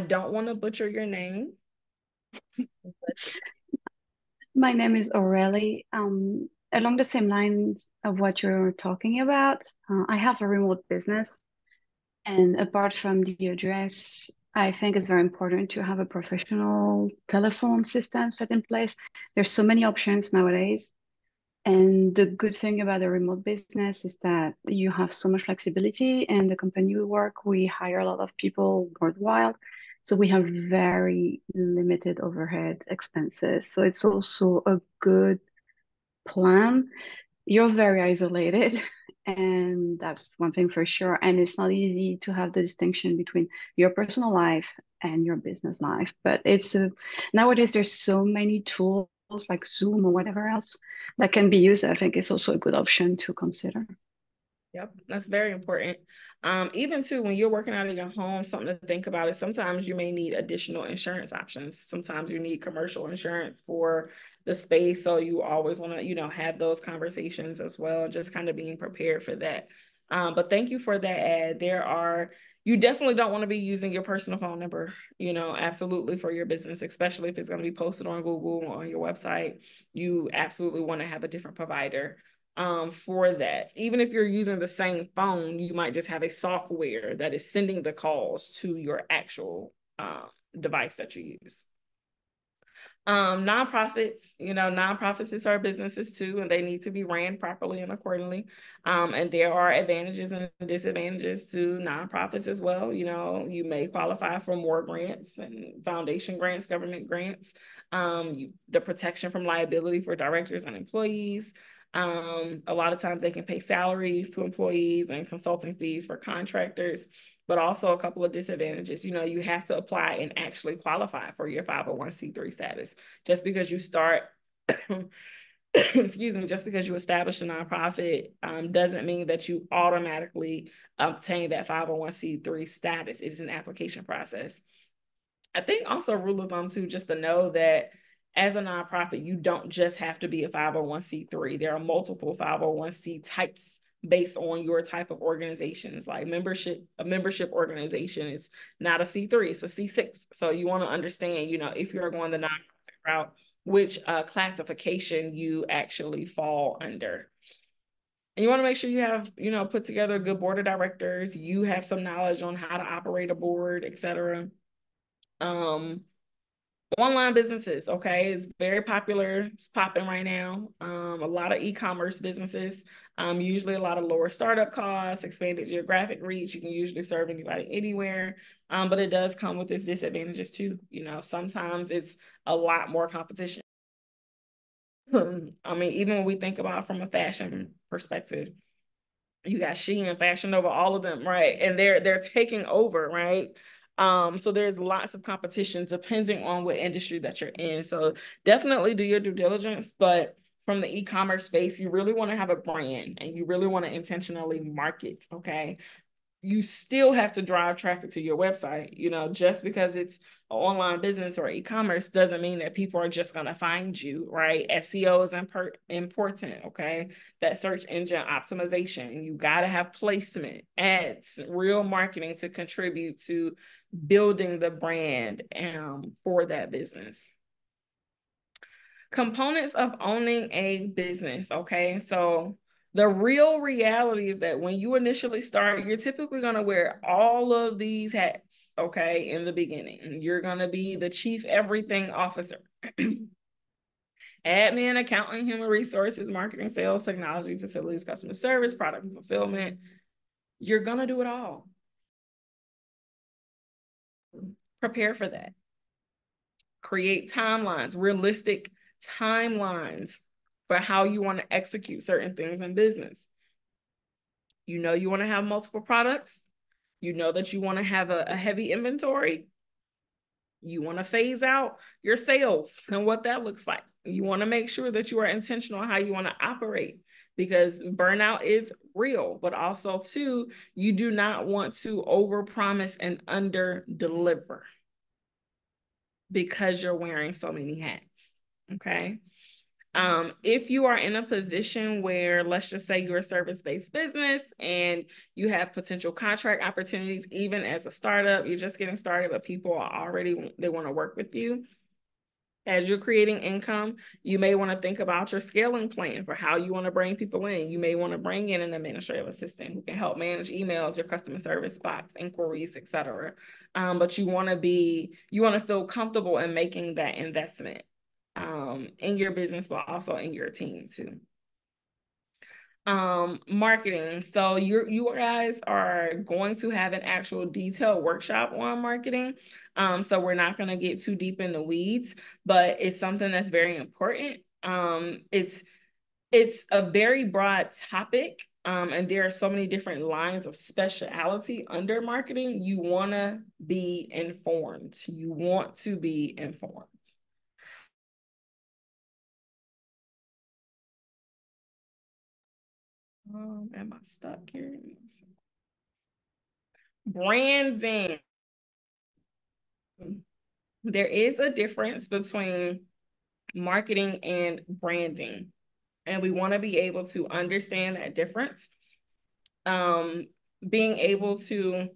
don't want to butcher your name. My name is Aurelie. Along the same lines of what you're talking about, I have a remote business. And apart from the address, I think it's very important to have a professional telephone system set in place. There's so many options nowadays. And the good thing about a remote business is that you have so much flexibility. And the company we work, we hire a lot of people worldwide. So we have very limited overhead expenses. So it's also a good plan. You're very isolated, and that's one thing for sure. And it's not easy to have the distinction between your personal life and your business life. But nowadays there's so many tools like Zoom or whatever else that can be used. I think it's also a good option to consider. Yep, that's very important. Even too, when you're working out of your home, something to think about is sometimes you may need additional insurance options. Sometimes you need commercial insurance for the space. So you always want to, have those conversations as well, just kind of being prepared for that. But thank you for that ad. You definitely don't want to be using your personal phone number, absolutely, for your business, especially if it's going to be posted on Google or on your website. You absolutely want to have a different provider for that. Even if you're using the same phone, you might just have a software that is sending the calls to your actual device that you use. Nonprofits, nonprofits are businesses too, and they need to be ran properly and accordingly. And there are advantages and disadvantages to nonprofits as well. You may qualify for more grants and foundation grants, government grants, the protection from liability for directors and employees. A lot of times they can pay salaries to employees and consulting fees for contractors, but also a couple of disadvantages. You have to apply and actually qualify for your 501c3 status. Just because you start, excuse me, just because you establish a nonprofit doesn't mean that you automatically obtain that 501c3 status. It is an application process. I think also rule of thumb too, just to know that as a nonprofit, you don't just have to be a 501c3. There are multiple 501c types based on your type of organizations. Like a membership organization is not a C3, it's a C6. So you want to understand, if you're going the nonprofit route, which classification you actually fall under. And you want to make sure you have, put together a good board of directors. You have some knowledge on how to operate a board, etc. Online businesses, okay, is very popular. It's popping right now. A lot of e-commerce businesses, usually a lot of lower startup costs, expanded geographic reach. You can usually serve anybody anywhere, but it does come with its disadvantages too. Sometimes it's a lot more competition. I mean, even when we think about from a fashion perspective, you got Shein and Fashion Nova, all of them, right? And they're taking over, right? So there's lots of competition depending on what industry that you're in. So definitely do your due diligence, but from the e-commerce space, you really want to have a brand and you really want to intentionally market, okay? You still have to drive traffic to your website. Just because it's an online business or e-commerce doesn't mean that people are just going to find you, right? SEO is important, okay? That search engine optimization. You got to have placement, ads, real marketing to contribute to building the brand for that business. Components of owning a business, okay? So the real reality is that when you initially start, you're typically going to wear all of these hats, okay, in the beginning. You're going to be the chief everything officer. Admin, accounting, human resources, marketing, sales, technology, facilities, customer service, product fulfillment. You're going to do it all. Prepare for that. Create timelines, realistic timelines for how you want to execute certain things in business. You want to have multiple products. You know that you want to have a heavy inventory. You want to phase out your sales and what that looks like. You want to make sure that you are intentional on how you want to operate, because burnout is real, but also too, you do not want to overpromise and under deliver because you're wearing so many hats, okay? If you are in a position where, let's just say you're a service-based business and you have potential contract opportunities, even as a startup, you're just getting started, but people are already, they want to work with you. As you're creating income, you may want to think about your scaling plan for how you want to bring people in. You may want to bring in an administrative assistant who can help manage emails, your customer service bots, inquiries, etc. But you want to feel comfortable in making that investment in your business, but also in your team too. Marketing. So you guys are going to have an actual detailed workshop on marketing. So we're not going to get too deep in the weeds, but it's something that's very important. It's a very broad topic. And there are so many different lines of speciality under marketing. You want to be informed. You want to be informed. Am I stuck here? Branding. There is a difference between marketing and branding, and we want to be able to understand that difference. Being able to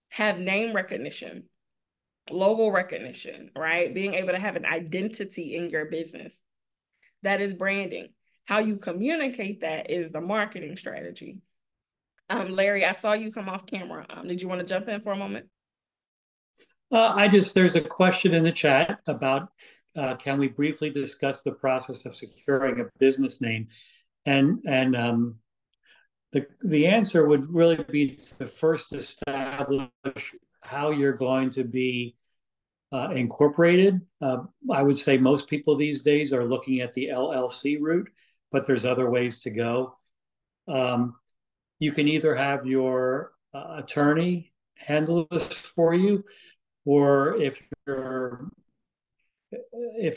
have name recognition, logo recognition, right? Being able to have an identity in your business. That is branding. How you communicate that is the marketing strategy. Larry, I saw you come off camera. Did you want to jump in for a moment? There's a question in the chat about can we briefly discuss the process of securing a business name? And the answer would really be to first establish how you're going to be incorporated. I would say most people these days are looking at the LLC route, but there's other ways to go. You can either have your attorney handle this for you, or if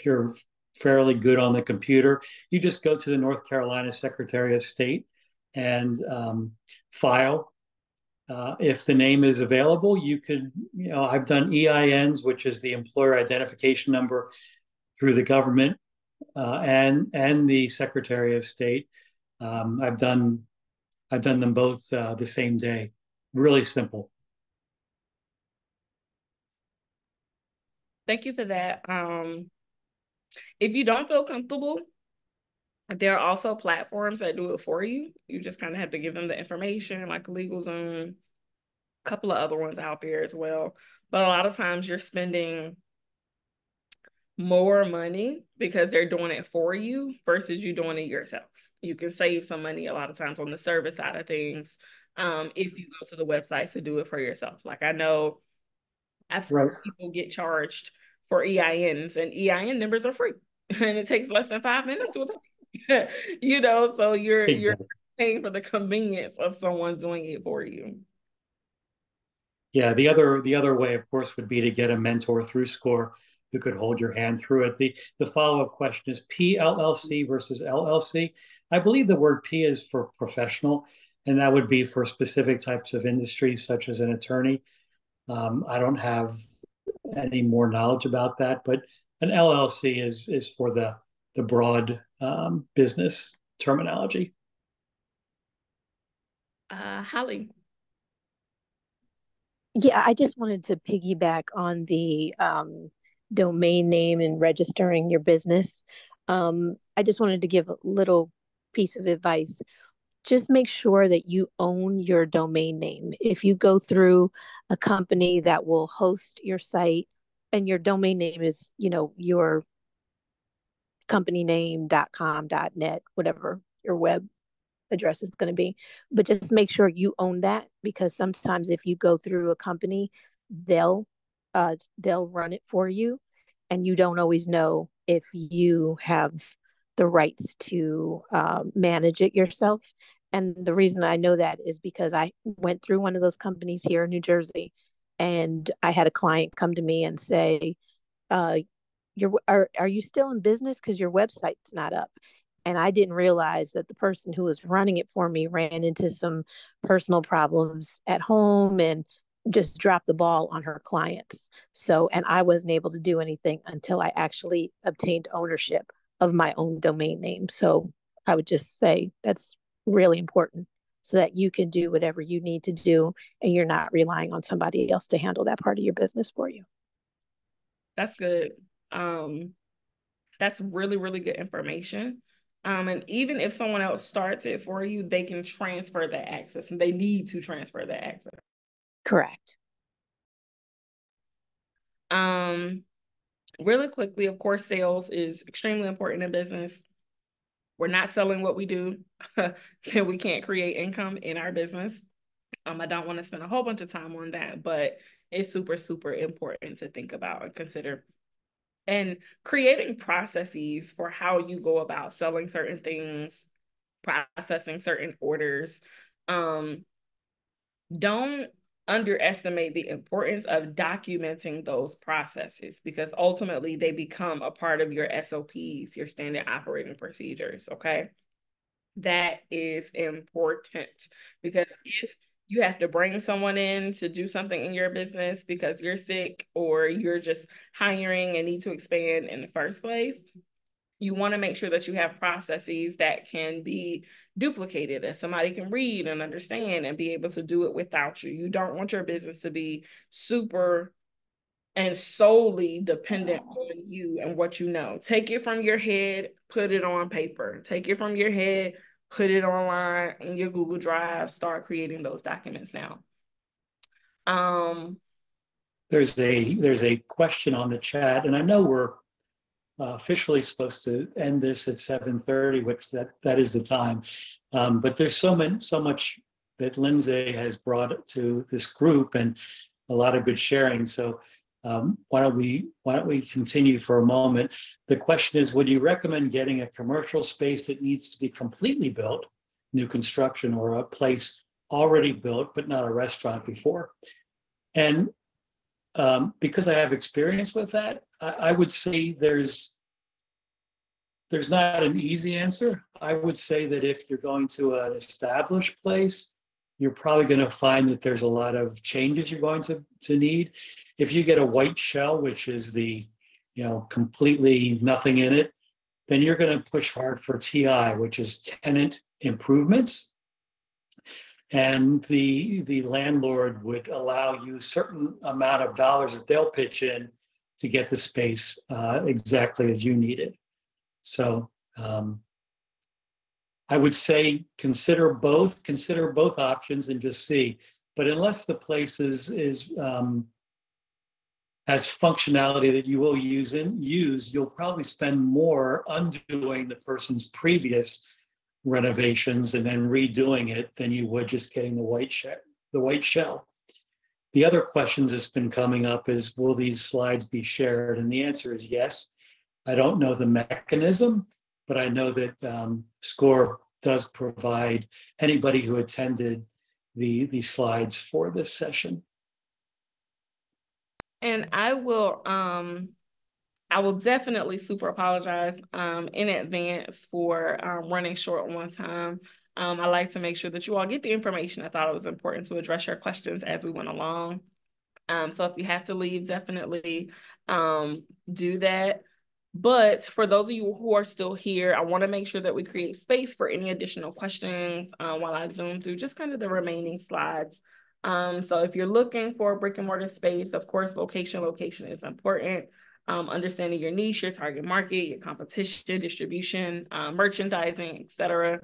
you're fairly good on the computer, you just go to the North Carolina Secretary of State and file. If the name is available, I've done EINs, which is the employer identification number through the government, and the Secretary of State. I've done them both the same day. Really simple. Thank you for that. If you don't feel comfortable, there are also platforms that do it for you. You just kind of have to give them the information, like LegalZoom, a couple of other ones out there as well. But a lot of times you're spending more money because they're doing it for you versus you doing it yourself. You can save some money a lot of times on the service side of things if you go to the websites to do it for yourself. Like I know I've seen people get charged for EINs, and EIN numbers are free, and it takes less than 5 minutes to obtain. So you're paying for the convenience of someone doing it for you. Yeah, the other way, of course, would be to get a mentor through SCORE who could hold your hand through it. The follow-up question is PLLC versus LLC. I believe the word P is for professional, and that would be for specific types of industries, such as an attorney. I don't have any more knowledge about that, but an LLC is for the broad business terminology. Holly. Yeah, I just wanted to piggyback on the domain name and registering your business. I just wanted to give a little piece of advice. Just make sure that you own your domain name. If you go through a company that will host your site and your domain name is, your company name.com, .net, whatever your web address is going to be, but just make sure you own that, because sometimes if you go through a company, they'll run it for you, and you don't always know if you have the rights to manage it yourself. And the reason I know that is because I went through one of those companies here in New Jersey, and I had a client come to me and say, are you still in business? Because your website's not up. And I didn't realize that the person who was running it for me ran into some personal problems at home and just dropped the ball on her clients. And I wasn't able to do anything until I actually obtained ownership of my own domain name. So I would just say that's really important, so that you can do whatever you need to do and you're not relying on somebody else to handle that part of your business for you. That's good. That's really, really good information. And even if someone else starts it for you, they can transfer that access, and they need to transfer that access. Correct. Really quickly, of course, sales is extremely important in business. We're not selling what we do, then we can't create income in our business. I don't want to spend a whole bunch of time on that, but it's super, super important to think about and consider. And creating processes for how you go about selling certain things, processing certain orders. Don't underestimate the importance of documenting those processes, because ultimately they become a part of your SOPs, your standard operating procedures, okay? That is important, because if you have to bring someone in to do something in your business because you're sick or you're just hiring and need to expand in the first place, you want to make sure that you have processes that can be duplicated, that somebody can read and understand and be able to do it without you. You don't want your business to be super and solely dependent on you and what you know. Take it from your head, put it on paper. Take it from your head, put it online in your Google Drive, start creating those documents now. There's a question on the chat, and I know we're officially supposed to end this at 7:30, which that is the time. But there's so much that Lindsay has brought to this group, and a lot of good sharing. So why don't we continue for a moment? The question is, would you recommend getting a commercial space that needs to be completely built, new construction, or a place already built but not a restaurant before? And because I have experience with that, I would say there's not an easy answer. I would say that if you're going to an established place, you're probably going to find that there's a lot of changes you're going to need. If you get a white shell, which is the, completely nothing in it, then you're going to push hard for TI, which is tenant improvements. And the landlord would allow you a certain amount of dollars that they'll pitch in to get the space exactly as you need it. So I would say consider both options and just see. But unless the place has functionality that you will use, you'll probably spend more undoing the person's previous renovations and then redoing it than you would just getting the white shell. The other questions that's been coming up is, will these slides be shared? And the answer is yes. I don't know the mechanism, but I know that SCORE does provide anybody who attended the slides for this session. And I will definitely super apologize in advance for running short one time. I like to make sure that you all get the information. I thought it was important to address your questions as we went along. So if you have to leave, definitely do that. But for those of you who are still here, I want to make sure that we create space for any additional questions while I zoom through just kind of the remaining slides. So if you're looking for a brick and mortar space, of course, location is important. Understanding your niche, your target market, your competition, distribution, merchandising, etc.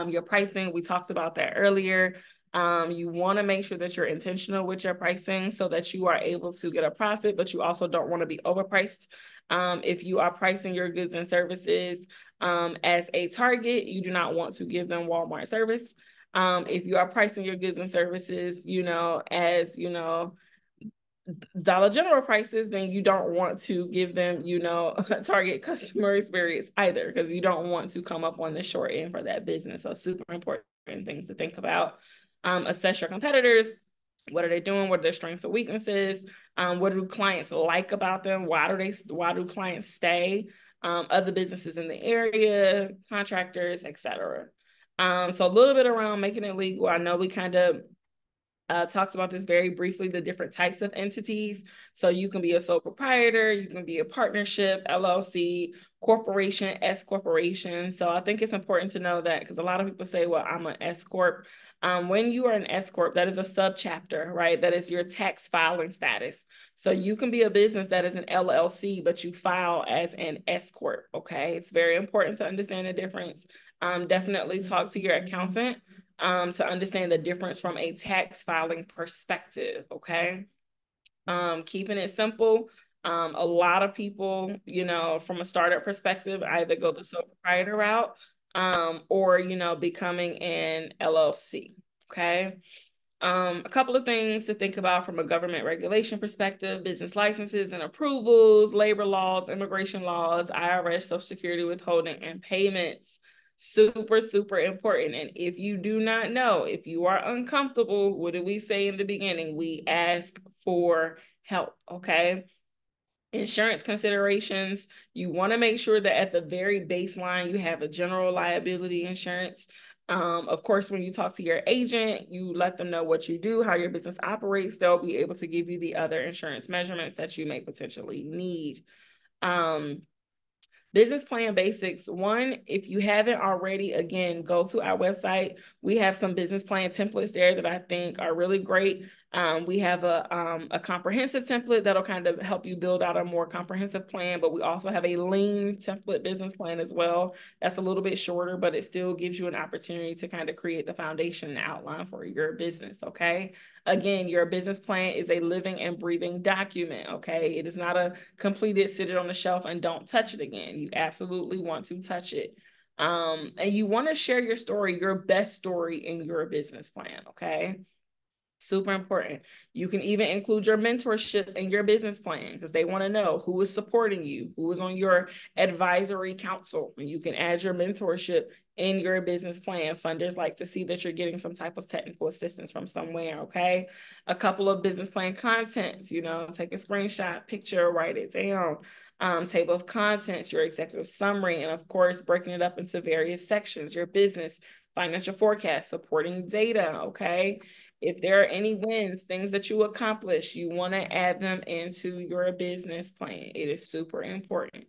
Your pricing, we talked about that earlier. You want to make sure that you're intentional with your pricing so that you are able to get a profit, but you also don't want to be overpriced. If you are pricing your goods and services as a Target, you do not want to give them Walmart service. If you are pricing your goods and services, as Dollar General prices, then you don't want to give them, Target customer experience either, because you don't want to come up on the short end for that business. So super important things to think about. Assess your competitors. What are they doing? What are their strengths and weaknesses? What do clients like about them? Why do clients stay? Other businesses in the area, contractors, etc. So a little bit around making it legal. I know we kind of talked about this very briefly, the different types of entities. So you can be a sole proprietor, you can be a partnership, LLC, corporation, S corporation. So I think it's important to know that, because a lot of people say, well, I'm an S corp. When you are an S corp, that is a subchapter, right? That is your tax filing status. So you can be a business that is an LLC, but you file as an S corp, okay? It's very important to understand the difference. Definitely talk to your accountant to understand the difference from a tax filing perspective, okay? Keeping it simple. A lot of people, from a startup perspective, either go the sole proprietor route or, becoming an LLC, okay? A couple of things to think about from a government regulation perspective: business licenses and approvals, labor laws, immigration laws, IRS, Social Security withholding, and payments. Super, super important. And if you do not know, if you are uncomfortable, what did we say in the beginning? We ask for help, okay? Insurance considerations. You want to make sure that at the very baseline, you have a general liability insurance. Of course, when you talk to your agent, you let them know what you do, how your business operates. They'll be able to give you the other insurance measurements that you may potentially need. Business plan basics. One, if you haven't already, again, go to our website. We have some business plan templates there that I think are really great. We have a comprehensive template that'll kind of help you build out a more comprehensive plan, but we also have a lean template business plan as well. That's a little bit shorter, but it still gives you an opportunity to kind of create the foundation and outline for your business, okay? Again, your business plan is a living and breathing document, okay? It is not a completed, sit it on the shelf and don't touch it again. You absolutely want to touch it. And you want to share your story, your best story in your business plan, okay? Super important. You can even include your mentorship in your business plan because they want to know who is supporting you, who is on your advisory council. And you can add your mentorship in your business plan. Funders like to see that you're getting some type of technical assistance from somewhere, okay? A couple of business plan contents, you know, take a screenshot, picture, write it down. Table of contents, your executive summary, and of course, breaking it up into various sections, your business, financial forecast, supporting data, okay? If there are any wins, things that you accomplish, you want to add them into your business plan. It is super important.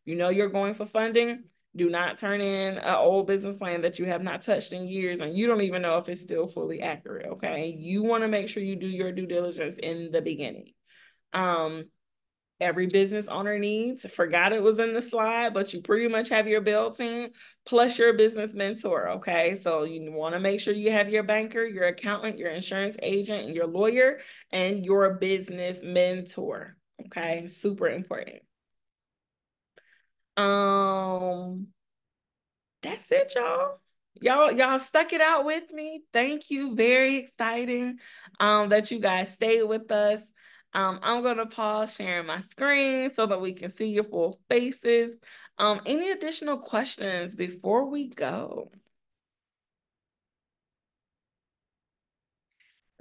You know you're going for funding. Do not turn in an old business plan that you have not touched in years and you don't even know if it's still fully accurate, okay? You want to make sure you do your due diligence in the beginning. Every business owner needs, forgot it was in the slide, but you pretty much have your built-in plus your business mentor, okay? So you want to make sure you have your banker, your accountant, your insurance agent, and your lawyer, and your business mentor, okay? Super important. That's it, y'all. Y'all stuck it out with me. Thank you. Very exciting that you guys stayed with us. I'm gonna pause sharing my screen so that we can see your full faces. Any additional questions before we go?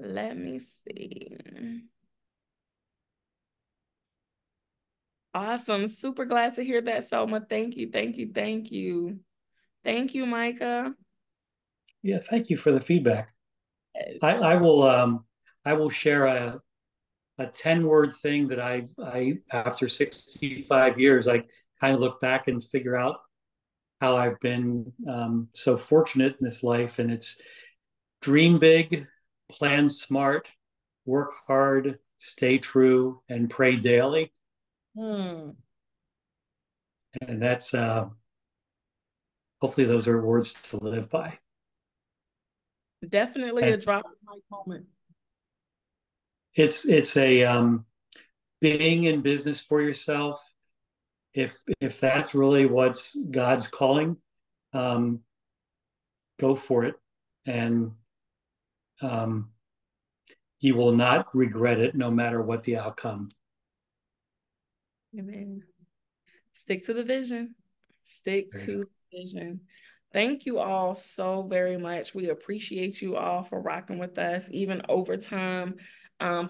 Let me see. Awesome. Super glad to hear that, Selma. Thank you, thank you, thank you. Thank you, Micah. Yeah, thank you for the feedback. Yes. I will share a 10-word thing that I after 65 years, I kind of look back and figure out how I've been so fortunate in this life. And it's dream big, plan smart, work hard, stay true, and pray daily. And that's hopefully those are words to live by. Definitely a drop mic moment. It's a being in business for yourself. If that's really what's God's calling, go for it, and you will not regret it, no matter what the outcome. Amen. Stick to the vision. Stick to the vision. Thank you all so very much. We appreciate you all for rocking with us, even over time.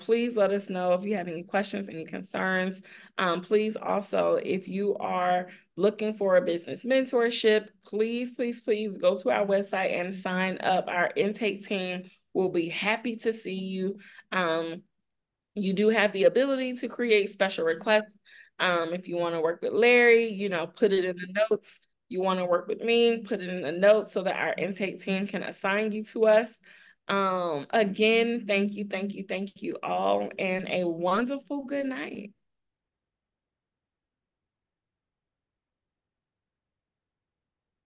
Please let us know if you have any questions, any concerns. Please also, if you are looking for a business mentorship, please, please, please go to our website and sign up. Our intake team will be happy to see you. You do have the ability to create special requests. If you want to work with Larry, you know, put it in the notes. You want to work with me, put it in the notes so that our intake team can assign you to us. Again, thank you all, and a wonderful good night.